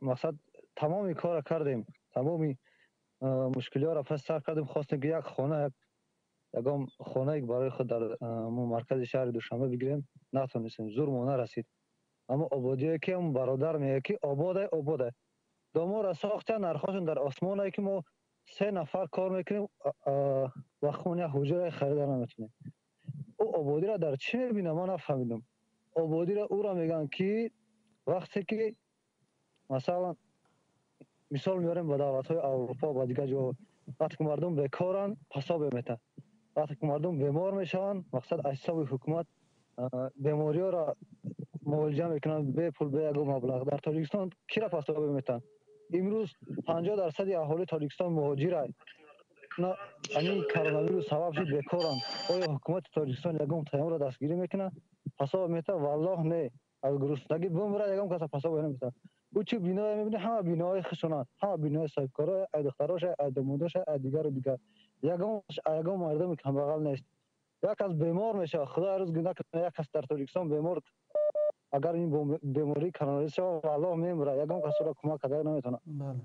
مقصد تمامی کار کردیم، تمامی مشکلات را پس سر کردیم. خواستیم که یک خانه یکم خانه برای خود در مرکز شهر دوشنبه بگیریم، نتونستیم، زورمون نرسید. اما آبادی که اون برادر میگه که آباده دامو را ساختن نرخاشون در آسمانه که ما 3 نفر کار میکنیم و خونه حجره خریدن نمیتونیم. او آبادی را در چی میبینه ما نفهمیدم. آبادی را او را میگن که وقتی که مثلا مثال میاریم به دولت‌های اروپا و دیگه جا وقتی که مردم بیکارن حساب میتن، وقتی که مردم بیمار میشن مقصد حساب حکومت بیماری ها را معالجه میکنن به پول به یک مبلغ. در تاجیکستان کی را حساب میتن؟ امروز 50% اهالی تاجیکستان مهاجرند. نه یعنی کرونا ویروس سبب شد بیکارن. آیا حکومت تاجیکستان یگم تیم را دستگیری میکنه حساب میته؟ والله نه. از گرسنگی بمیره یگم کس حساب نمیته. او چه بینای میبینه؟ همه بینای خشونت، همه بینای صاحبکارا، دختراش، دموداش، دیگر و دیگر. یگم مردم کم بغل نیست. یک از بیمار میشه خدا روز گناه کنه، یک از در تاجیکستان بیمار اگر این بیماری کرونا ویروس والله میمیره یگم کس را کمک کرده نمیتونه. بله.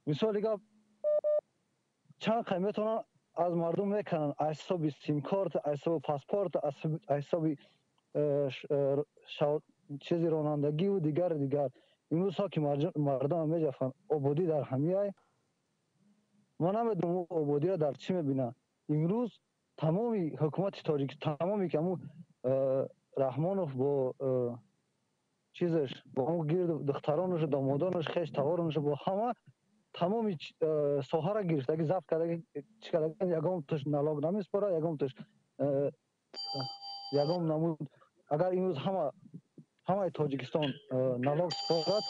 مثال دیگه چند قیمتونه از مردم میکنن حساب سیم کارت، حساب پاسپورت، حساب چیزی رانندگی و دیگر. امروز ها که مردم میجفن آبادی در همیه ما نمیدونم آبادی را در چی میبینن. امروز تمامی حکومت تاجیکستان تمامی که همون رحمانوف با چیزش با همون گیر دخترانش دامادانش خیش توارانش با همه تمامی ساحه را گرفته اگه ضبط کرده چی کرده یگم توش نلاگ نمیسپاره یگم توش یگم نمود. اگر امروز همه تاجیکستان نلاگ سپارد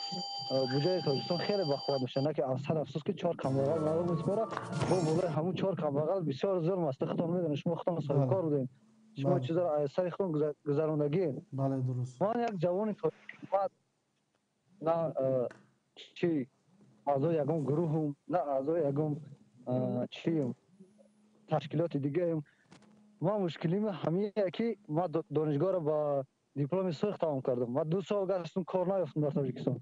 بودجه تاجیکستان خیلی بخواد میشه. نه که افسوس که 4 کمبغل نلاگ میسپاره با بالای همون 4 کمبغل بسیار ظلم است. خودتون میدونید شما خودتون صاحب کار بودین، شما چیزا را از سر خودتون گذروندگی. بله درست. من یک جوان تاجیک نه چی اعضای یگم گروه نه اعضای یگم چی تشکیلات دیگه ما مشکلیم همین که ما دانشگاه را با دیپلم سرخ تمام کردم. ما 2 سال گشتم کار نیافتم در تاجیکستان.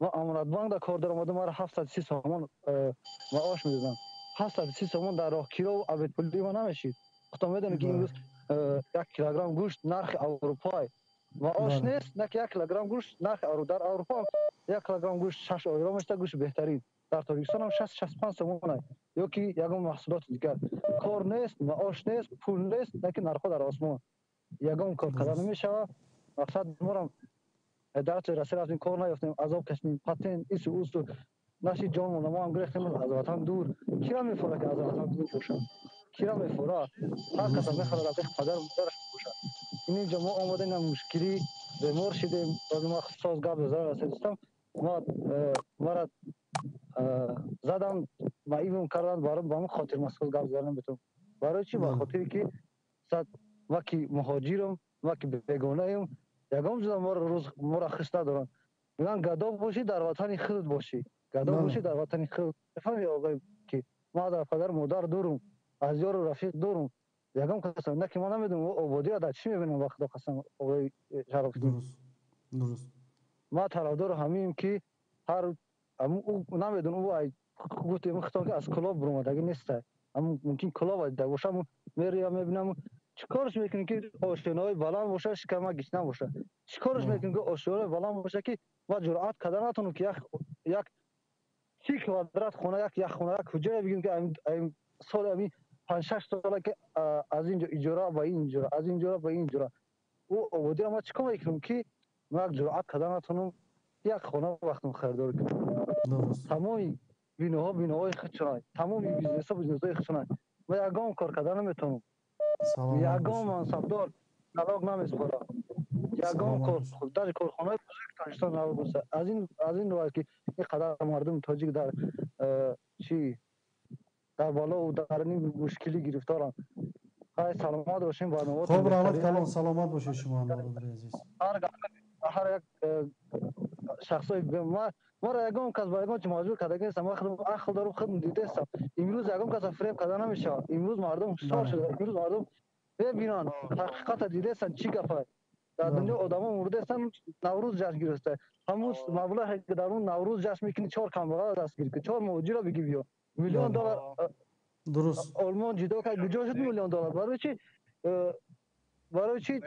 ما امانت بانک در کار درآمدم ما 730 سامان معاش میدادن. 730 سامان در راه کیرو و عبید پولی ما نمیشید. خودتون میدونید که امروز 1 کیلوگرم گوشت نرخ اروپای معاش نیست. نه که 1 کیلوگرم گوشت نرخ در اروپا 1 کیلوگرم گوشت 6 یورو میشه. گوشت بهترین در تاجیکستان هم 65 سومونه. یا که یگم محصولات دیگر کار نیست، معاش نیست، پول نیست، نه که نرخ در آسمان یگم کار کردن نمیشه. مقصد ما در رسل از این کار نیافتیم، عذاب کشیدیم، پاتین ایسو اوسو نشی جان ما هم گرفتیم از وطن دور. کی را میفهمه که از وطن دور باشم؟ کیرا میفورا هر کس میخواد رفیق پدر مادرش باشه اینجا ما آماده نه مشکلی بیمار شدیم از ما خصوص گاب بزار هستم ما مرا زدم ما ایوم کردن برام با من خاطر مسئول گاب زدن بتون برای چی با خاطری که صد وقتی مهاجرم وقتی بیگانه ایم یگام جدا ما روز مرا خسته دارن میگن گدا باشی در وطن خود باشی گدا باشی در وطن خود فهمی آقای که ما در پدر مادر دورم از یار و رفیق دورم یگام قسم نه که ما نمیدونم آبادی را در چی میبینم وقت قسم آقای شرافدین درست ما طرفدار همیم که هر او نمیدونم او گفت مختار که از کلاب برآمدگی نیست اما ممکن کلاب در باشم میری یا میبینم چیکارش میکنی که آشنای بلند باشه شکم گشنه باشه چیکارش میکنی که آشنای بلند باشه که ما جرأت کردن نتونم که یک 30 کوادرات خونه یک خونه یک حجره بگیم که سال امی 5 6 ساله که از اینجا اجاره به این اجاره از اینجا به این اجاره او آبادی ما چیکار میکنم که ما جرأت کردن نتونم یک خونه وقتم خریدار کنم تمامی بیناهای خودشون تمامی بیزنس‌های خودشون ما یگام کار کردن نمیتونم یگام منصبدار طلاق نمیسپارم یگام در کارخانه بزرگ تاجیکستان نبود از این روز که این قدر مردم تاجیک در چی در بالا و در این مشکلی گرفتارن خیلی سلامت باشین برنامه خوب رحمت کلام سلامت باشید شما برادر عزیز هر یک شخصی ما را یگام کس با یگام چه ماجور کرده که ما خودم عقل دارم خودم دیده هستم امروز یگام کس فریب کرده نمیشه امروز مردم هوشیار شده امروز مردم ببینن حقیقت دیده هستن چی گفته در دنیا آدما مرده هستن نوروز جشن گرفته همون مبلغی که در اون نوروز جشن میکنی 4 کمبغل دستگیر که 4 موجی را بگی بیا میلیون دلار درست آلمان جدا کرد کجا شد میلیون دلار برای چی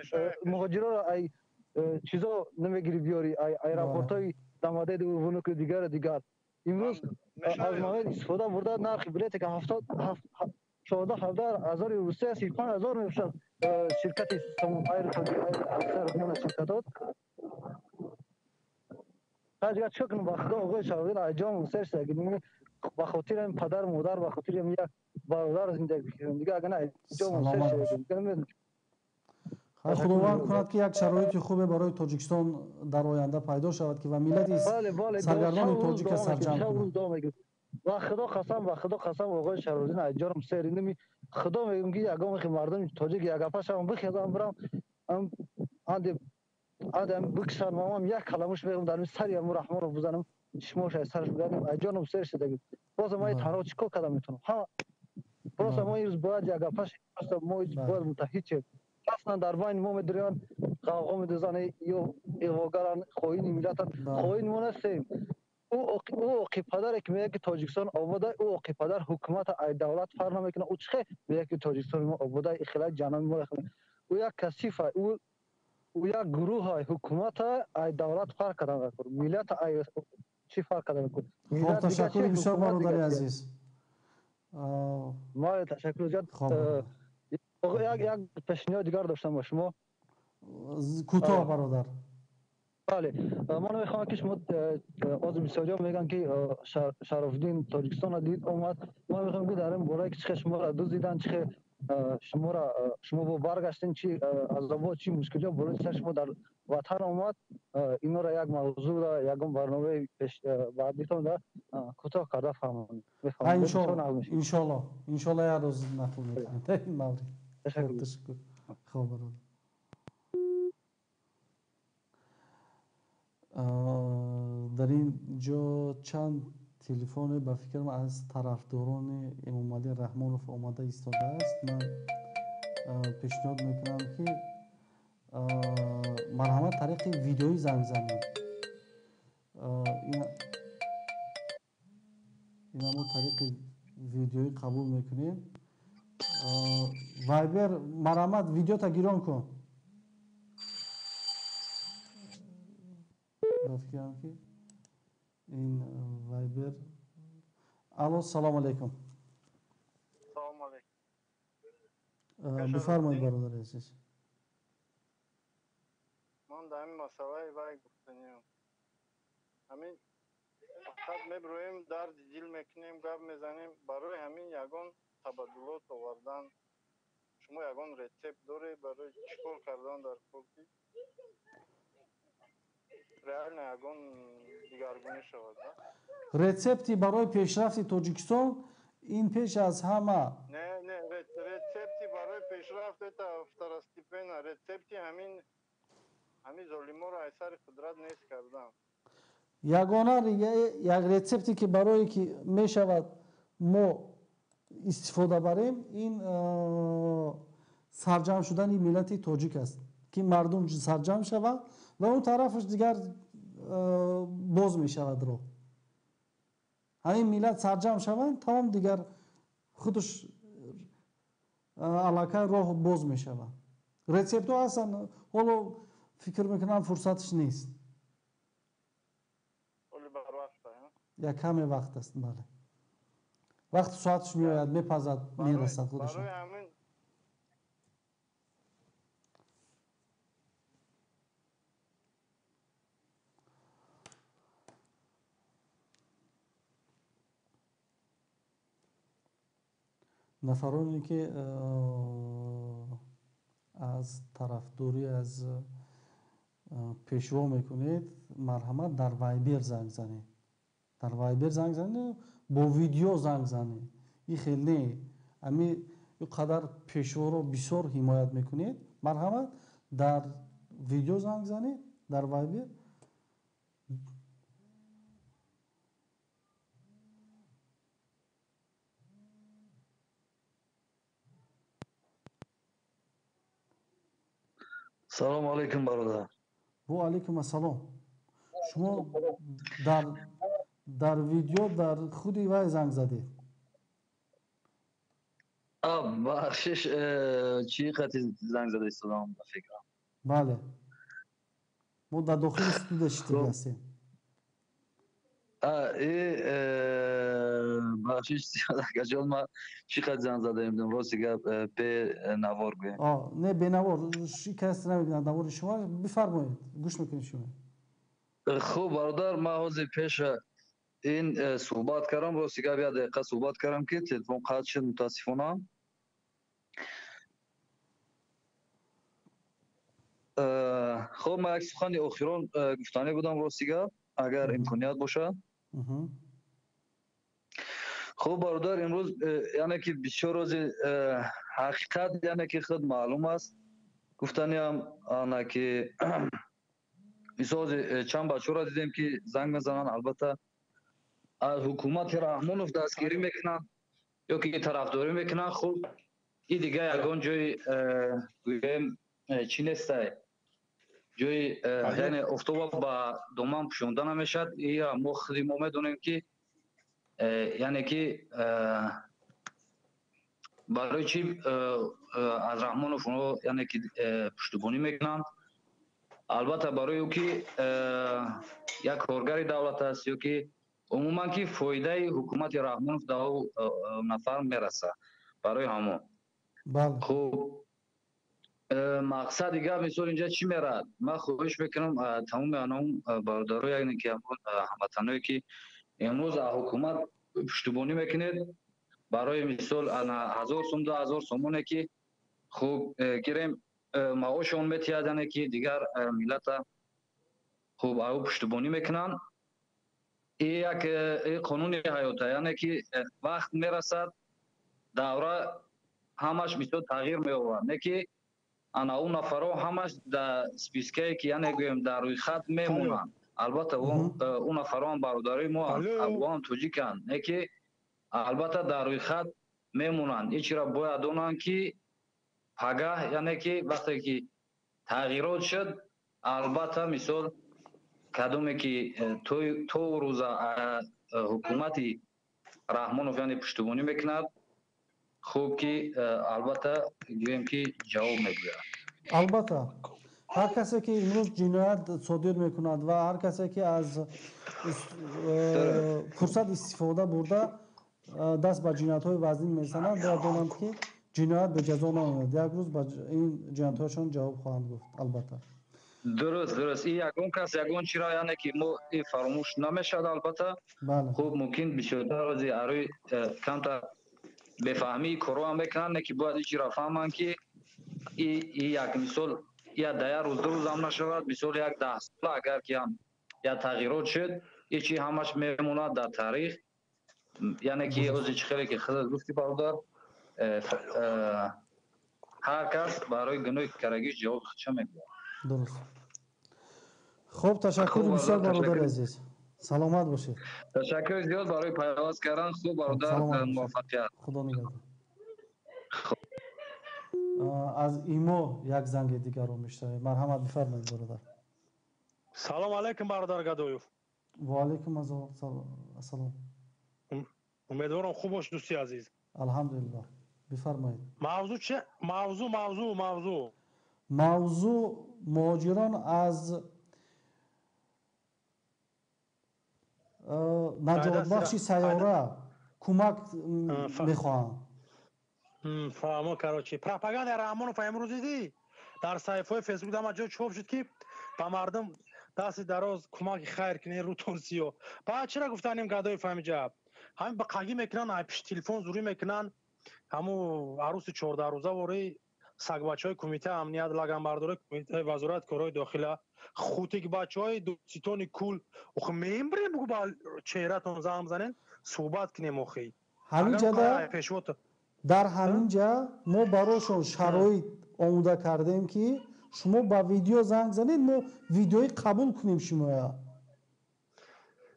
مهاجرا را ای چیزا نمیگیری بیاری ایرپورت های دماده ونوک دیگر امروز از مواد استفاده برده نرخ بلیت که 14,000 روسیه 35,000 میشه شرکت سمون ایر اکثر من شرکتات حاجی چه کنم بخدا آقای شاوین اجام سرش دیگه با خاطر این پدر مادر با خاطر این یک برادر زندگی کردم دیگه اگه نه اجام سرش دیگه خداوند کند که یک شرایط خوب برای تاجیکستان در آینده پیدا شود که و ملت سرگردان تاجیک سرجم کند و خدا قسم آقای شرودین اجارم سر نمی خدا میگم که یگام که مردم تاجیک یک پاشم بخیدم برام آدم بکشن مام یک کلمش میگم در سر یم رحمان رو بزنم چشموش از سرش بگیرم اجانم سر شده باز ما تنها چیکار کردم میتونم ها باز ما روز باید یک پاش ما باید متحد شیم اصلا در بین ما مدریان قوم دزانه یا ایواگران خوین ملت خوین ما نستیم او پدر که میگه که تاجیکستان آباده او پدر حکومت ای دولت فرق نمیکنه او چه میگه که تاجیکستان ما آباده اخلاق جنان ما او یک کثیف او یک گروه های حکومت ای دولت فرق کرده ملت ای چی فرق کرده خب تشکر بسیار برادر عزیز ما تشکر زیاد یک پیشنهاد دیگر داشتم با شما کوتاه برادر بله من میخوام که شما از بسیاری میگن که شرافدین تاجیکستان دید اومد من میخوام که در این باره که شما را دزدیدن چه شما با برگشتین چی عذاب چی مشکلی برای شما در وطن اومد اینا را یک موضوع را یکم برنامه بعدیتون را کوتاه کرده فهمونید ان شاء الله یه روز نقل میکنیم در این مورد تشکر خوب برادر در این چند تلفن به فکرم از طرفداران امام علی رحمانوف آماده ایستاده است من پیشنهاد میکنم که مرحمت طریق ویدیویی زنگ زنید این همون طریق ویدیویی قبول میکنیم وایبر مرحمت ویدیو تا گیران کن فکرم که این وایبر الو سلام علیکم سلام علیکم بفرمایید برادر عزیز من در این مسئله وای گفتنیم همین فقط میبرویم درد دل میکنیم گپ میزنیم برای همین یگان табаддулот овардан шумо ягон рецепт доред барои чикор кардан дар полки реально ягон дигаргунӣ шавад? рецепти барои пешрафти тоҷикистон ин пеш аз ҳама не рецепти барои пешрафт это второстепенно, рецепти ҳамин золиморо аз сари қудрат нест кардан. ягона як рецепте ки барое ки мешавад мо истифода барем ин сарҷам шудани миллати тоҷик аст ки мардум сарҷам шавад ва он тарафаш дигар боз мешавад роҳ. ҳамин миллат сарҷам шаванд тамом дигар худаш аллакай роҳ боз мешавад. рецептҳо ҳастанд, ҳоло фикр мекунам фурсаташ нест. як каме вақт аст, бале. вақти соаташ меояд, мепазад, мерасад худашон. нафароне ки аз тарафдорӣ аз пешво мекунед, марҳамат дар вайбер занг занед. дар вайбер занг занед, бо видео занг занед. ин хел не ами қадар пешворо бисёр ҳимоят мекунед, марҳамат дар видео занг занед дар вайбер. салому алейкум бародар. ва алейкум ассалом. шумо дар видео дар худи вай занг задед. бахшиш чӣ қати занг зада истодам ба фикрам. бале мо дар дохили студия шитида ҳастем. бахшиш зиёдагаҷон ма чӣ қати занг зада имдим рости гап бенавор гӯем. не бенавор шикаст намедонад навори шумо бифармоед гӯш мекунем шумо. хуб бародар ман ҳозир пеша ин суҳбат кардам, рости гап як дақиқа суҳбат кардам ки телефон қатъ шуд мутаассифона. хуб ман як сухани охирон гуфтанӣ будам рости гап агар имконият бошад. хуб бародар имрӯз яъне ки бисёр рози ҳақиқат яъне ки худ маълум аст гуфтаниам ана ки мисол чанд бачаҳоро дидем ки занг мезананд, албатта аз ҳукумати раҳмонов дастгирӣ мекунанд ё ки тарафдорӣ мекунанд. хуб ин дигар ягон ҷои гӯем чӣ нестай, ҷои яъне офтобро ба доман пӯшонда намешавад. мо худи мо медонем ки яъне ки барои чӣ аз раҳмонов онҳо яъне ки пуштубонӣ мекунанд. албатта барои ки як коргари давлат аст ё ки умуман ки фоидаи ҳукумати раҳмонов дар нафар мерасад барои ҳамон. хуб мақсади гап мисол инҷа чӣ меравад? ман хоҳиш мекунам тамоми анҳо бародаро яъне ки ҳамватаное ки имрӯз аз ҳукумат пуштубонӣ мекунед барои мисол 1000 сом 2000 сомоне ки хуб гирем маошон метиҳад яъне ки дигар миллата хуб ав пуштубонӣ мекунанд. ин як қонуни ҳаёта, яъне ки вақт мерасад давра ҳамаш мисол тағйир меёвад, не ки ана он нафарҳо ҳамаш дар спискае ки яъне гӯем дар рӯйхат мемонанд. албатта он нафарҳо ҳам бародарои мо афғон тоҷиканд, не ки албатта дар рӯйхат мемонанд. ин чиро бояд донанд ки пагаҳ яъне ки вақте ки тағйирот шуд, албатта мисол кадоме ки то рӯза ҳукумати раҳмонов яъне пуштубонӣ мекунад, хуб ки албатта гӯем ки ҷавоб мегӯяд. албатта ҳар касе ки имрӯз ҷиноят содир мекунад ва ҳар касе ки аз фурсат истифода бурда даст ба ҷиноятҳои вазнин месанад, бояд донанд ки ҷиноят беҷазо намонад. як рӯз ба ин ҷиноятҳояшон ҷавоб хоҳанд гуфт. албатта дуруст ин ягон кас ягон чиро яъне ки мо ин фаромӯш намешавад. албатта хуб мумкин бисёртар рози арӯи камтар بفهمی کارو هم بکنن که باید ایچی را فهمن که یک مثال یا 10 روز 2 روز هم نشود، مثال یک 10 سال اگر که هم یا تغییرات شد ایچی همش میموند در تاریخ. یعنی که از خیلی که خودت گفتی برادر، هر کس برای گناه کردگیش جواب خودش میگیره. درست. خب تشکر بسیار برادر عزیز. سلامت باشید. تشکر زیاد برای پیواز کردن. خوب برادر، موفقیت. خدا نگهدار. از ایمو یک زنگ دیگر رو میشنویم. مرحمت بفرمایید برادر. سلام علیکم برادر گدایوف. و علیکم السلام. امیدوارم خوب باش دوستی عزیز. الحمدلله. بفرمایید. موضوع چه؟ موضوع مهاجران از نجات بخش سیاره کمک میخواهند. فهمو کراچی پروپاگاندا رحمانوف امروز دیدی در صفحه فیسبوک هم جای چاپ شد که به مردم دست دراز کمک خیر کنه رو ترسیو. بعد چرا گفتنیم گدای فهمی جواب همین با قاگی میکنن پیش تلفن زوری میکنن همو عروس 14 روزه وری سگ بچهای کمیته امنیت لگنبرداری کمیته وزارت کارهای داخله خوتیک بچهای دوستان کول خو میمبریم بگو با چهرهتون زام زنین صحبت کنیم اخی همینجا در همینجا ما براشون شرایط آماده کردیم که شما با ویدیو زنگ زنید ما ویدیوی قبول کنیم شما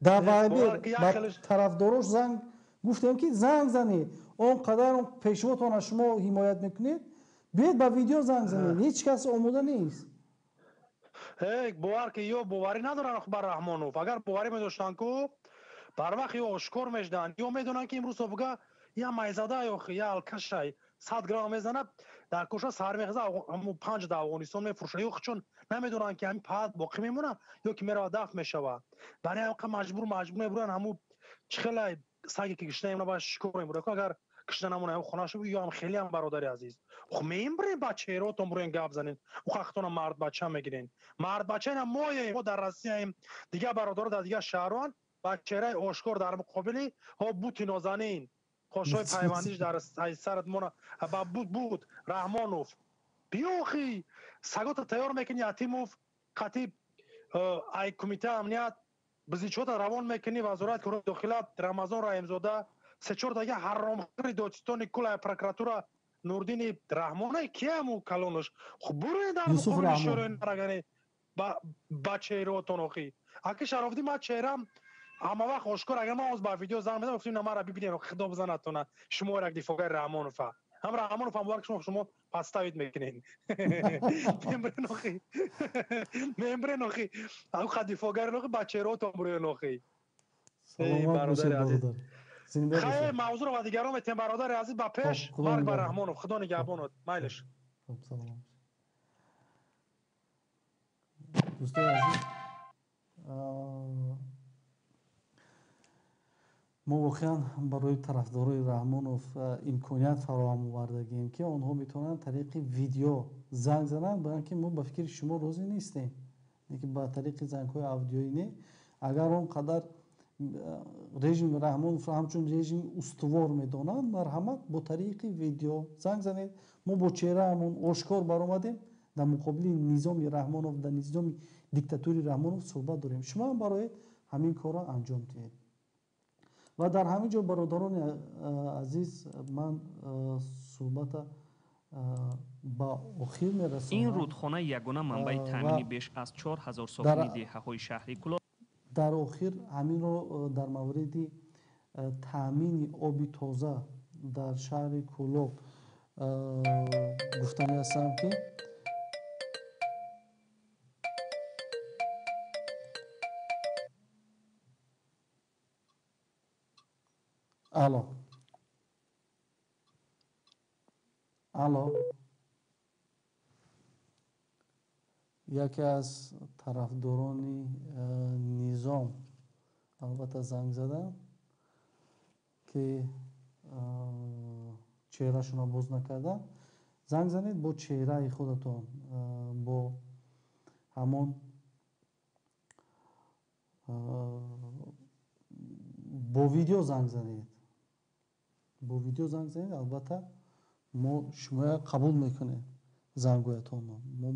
در وایبر با طرفداراش زنگ گفتیم که زنگ زنید اونقدر پیشواتون شما حمایت میکنید بیاید با ویدیو زنگ زنید هیچ کس آماده نیست. باور که یا باوری ندارن اخبار رحمانوف اگر باوری میداشتن که بر وقت یا اشکار میشدن یا میدونن که امروز صبح یا مایزاده یا الکشای 100 گرم میزنه در کوشا سر میخزه همون 5 تا افغانستان میفروشه یا چون نمیدونن که همین پاد باقی میمونه یا که میره دفع میشوه برای واقع مجبور میبرن همون چخلای سگی که گشته اینا باش شکر میبره اگر کشته نمونه هم خونه شو یا هم خیلی هم برادری عزیز خو میمبره بچه رو تون برین گپ زنین او خختون مرد بچه میگیرین مرد بچه ما در روسیه دیگه برادر در دیگه شهران بچه‌رای آشکار در مقابل ها بوت نازنین خوشای پیوندیش در سرت مون با بود رحمانوف بیوخی سگات تیار میکنی یتیموف خطیب ای کمیته امنیت بزیچوت روان میکنی وزارت کارهای داخله رمضان رحیم زاده سه چهار دیگه حرامخوری دادستان کل پروکراتور نوردین رحمانه کیمو کلونش خب برو در مقابل شورای نرگنی بچه رو تونخی اگه شرافتی ما چهرم اما وقت آشکار اگر ما از با ویدیو زنگ بزنم گفتیم نه مرا ببینید خدا بزنتونه شما را دفاع رحمانوف هم رحمانوف هم وقت شما پاستاوید میکنین ممبر نوخی او خد دفاع نوخی بچه رو تو برو نوخی برادر عزیز خیلی موضوع رو دیگران میتیم برادر عزیز با پیش مرگ بر رحمانوف خدا نگهبانت مایلش دوستان عزیز ما واقعا برای طرفدارای رحمانوف امکانیت فراهم آوردگیم که آنها میتونن طریق ویدیو زنگ زنن برای اینکه ما به فکر شما راضی نیستیم اینکه با طریق زنگ‌های آدیویی نه اگر اونقدر رژیم رحمانوف همچون رژیم استوار میدونن مرحمت با طریق ویدیو زنگ زنید ما با چهرهمون آشکار برآمدیم در مقابل نظام رحمانوف در نظام دیکتاتوری رحمانوف صحبت داریم شما هم برای همین کارا انجام دهید و در همین جا برادران عزیز من صحبت با اخیر میرسونم. این رودخانه یگانه منبع تامین بیش از 4000 ساکن دهه‌های شهری کلاب در اخیر همین رو در مورد تامین آب تازه در شهر کلاب گفتنی هستم که الو یکی از طرفداران نظام البته زنگ زدم که چهرهشون رو باز نکردن زنگ زنید با چهره خودتون با همون با ویدیو زنگ زنید бо видео занг занед, албатта мо шумоя қабул мекунем зангоятонро. мо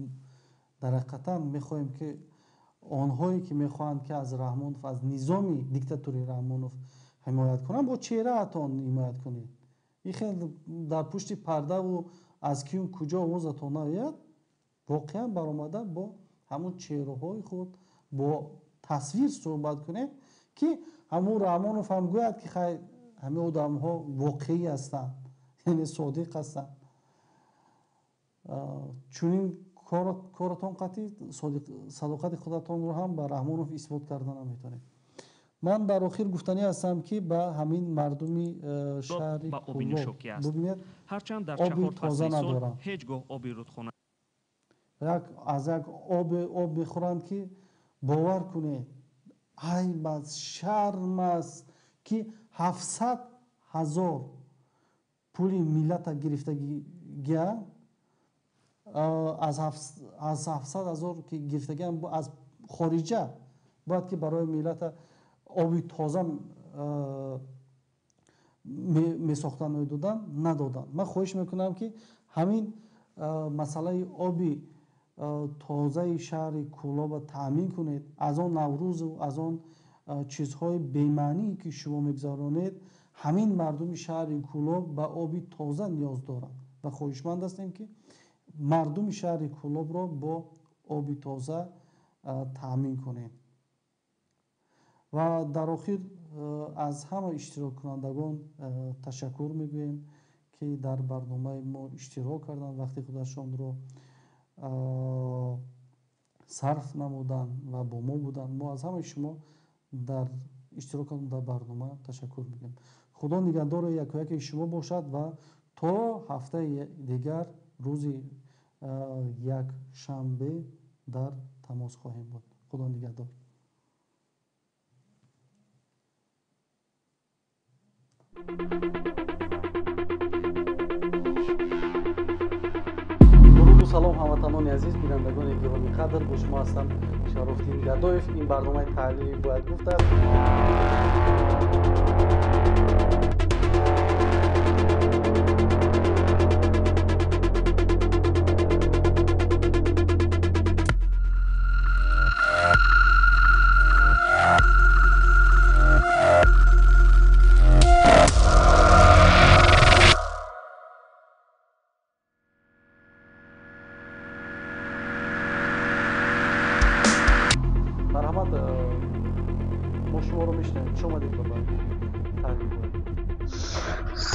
дар ҳақиқатан мехоҳем ки онҳое ки мехоҳанд ки аз Раҳмонов, аз низоми диктатури Раҳмонов ҳимоят кунанд, бо чеҳраатон ҳимоят кунед. ин хеле дар пушти пардаву аз киюм куҷо овозатон наояд, воқеан баромада бо ҳамун чеҳраҳои худ бо тасвир суҳбат кунед ки ҳамун Раҳмонов ҳам гӯяд ки хай ҳамин одамҳо воқеӣ ҳастанд, яъне содиқ ҳастанд. чунин коратон қатъи садоқати худатонро ҳам ба Раҳмонов исбот карда наметавонед. ман дар охир гуфтанӣ ҳастам ки ба ҳамин мардуми шаҳри бубинед ҳарчанд дар чаҳор фасли сол ҳеҷ гоҳ оби рудхона аз як об мехӯранд ки бовар кунед айб аст, шарм аст ки 700 000 пули миллата гирифтагиам, аз 700 000 ки гирифтагиам аз хориҷа бояд ки барои миллата оби тоза месохтан медоданд, надоданд. ман хоҳиш мекунам ки ҳамин масъалаи оби тозаи шаҳри Кӯлоба таъмин кунед. аз он наврӯзу аз он чизҳои бемаъние ки шумо мегузаронед, ҳамин мардуми шаҳри Кӯлоб ба оби тоза ниёз доранд ва хоҳишманд ҳастем ки мардуми шаҳри Кӯлобро бо оби тоза таъмин кунем. ва дар охир аз ҳама иштироккунандагон ташаккур мегӯем ки дар барномаи мо иштирок карданд, вақти худашонро сарф намуданд ва бо мо буданд. мо аз ҳамаи шумо дар иштирокатон дар барнома ташаккур мегӯем. худо нигаҳдори якояки шумо бошад ва то ҳафтаи дигар рӯзи якшанбе дар тамос хоҳем буд. худо нигаҳдор. дуруду салом ҳамватанони азиз, бинандагони гироми қадр, бо шумо ҳастам Шарофдин Гадоев. ин барномаи таҳлили бояд гуфт аст.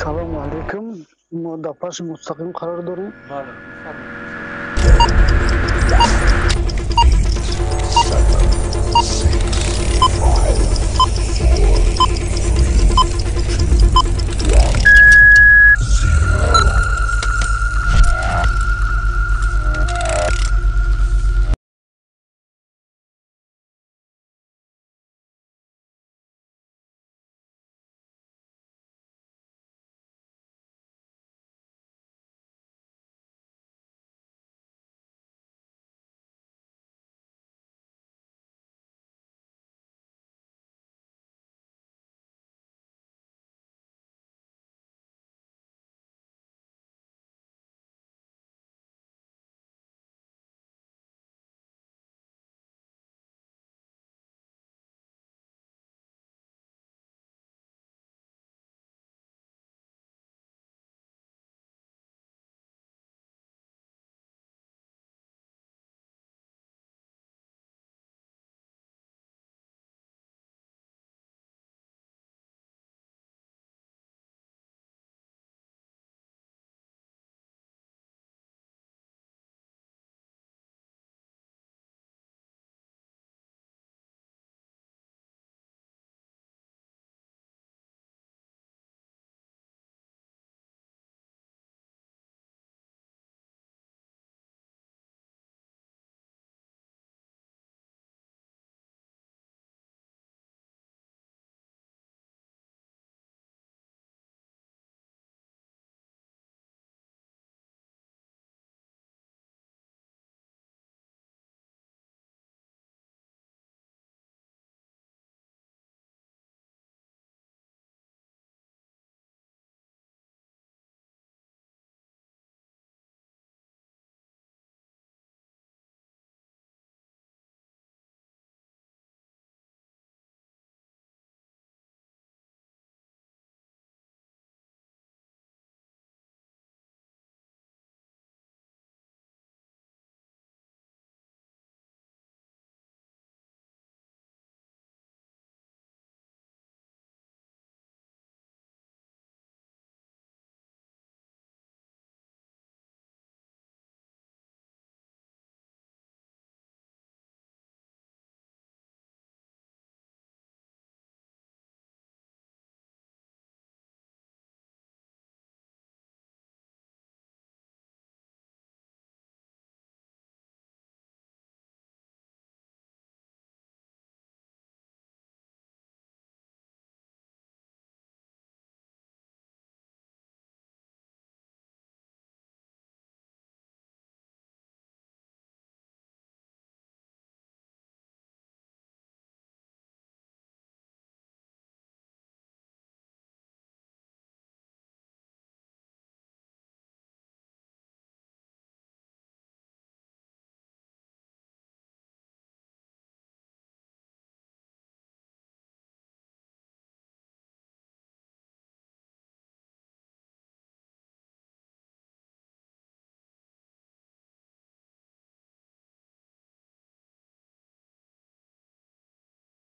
салому алайкум. мо дар паши мустақим қарор дорем.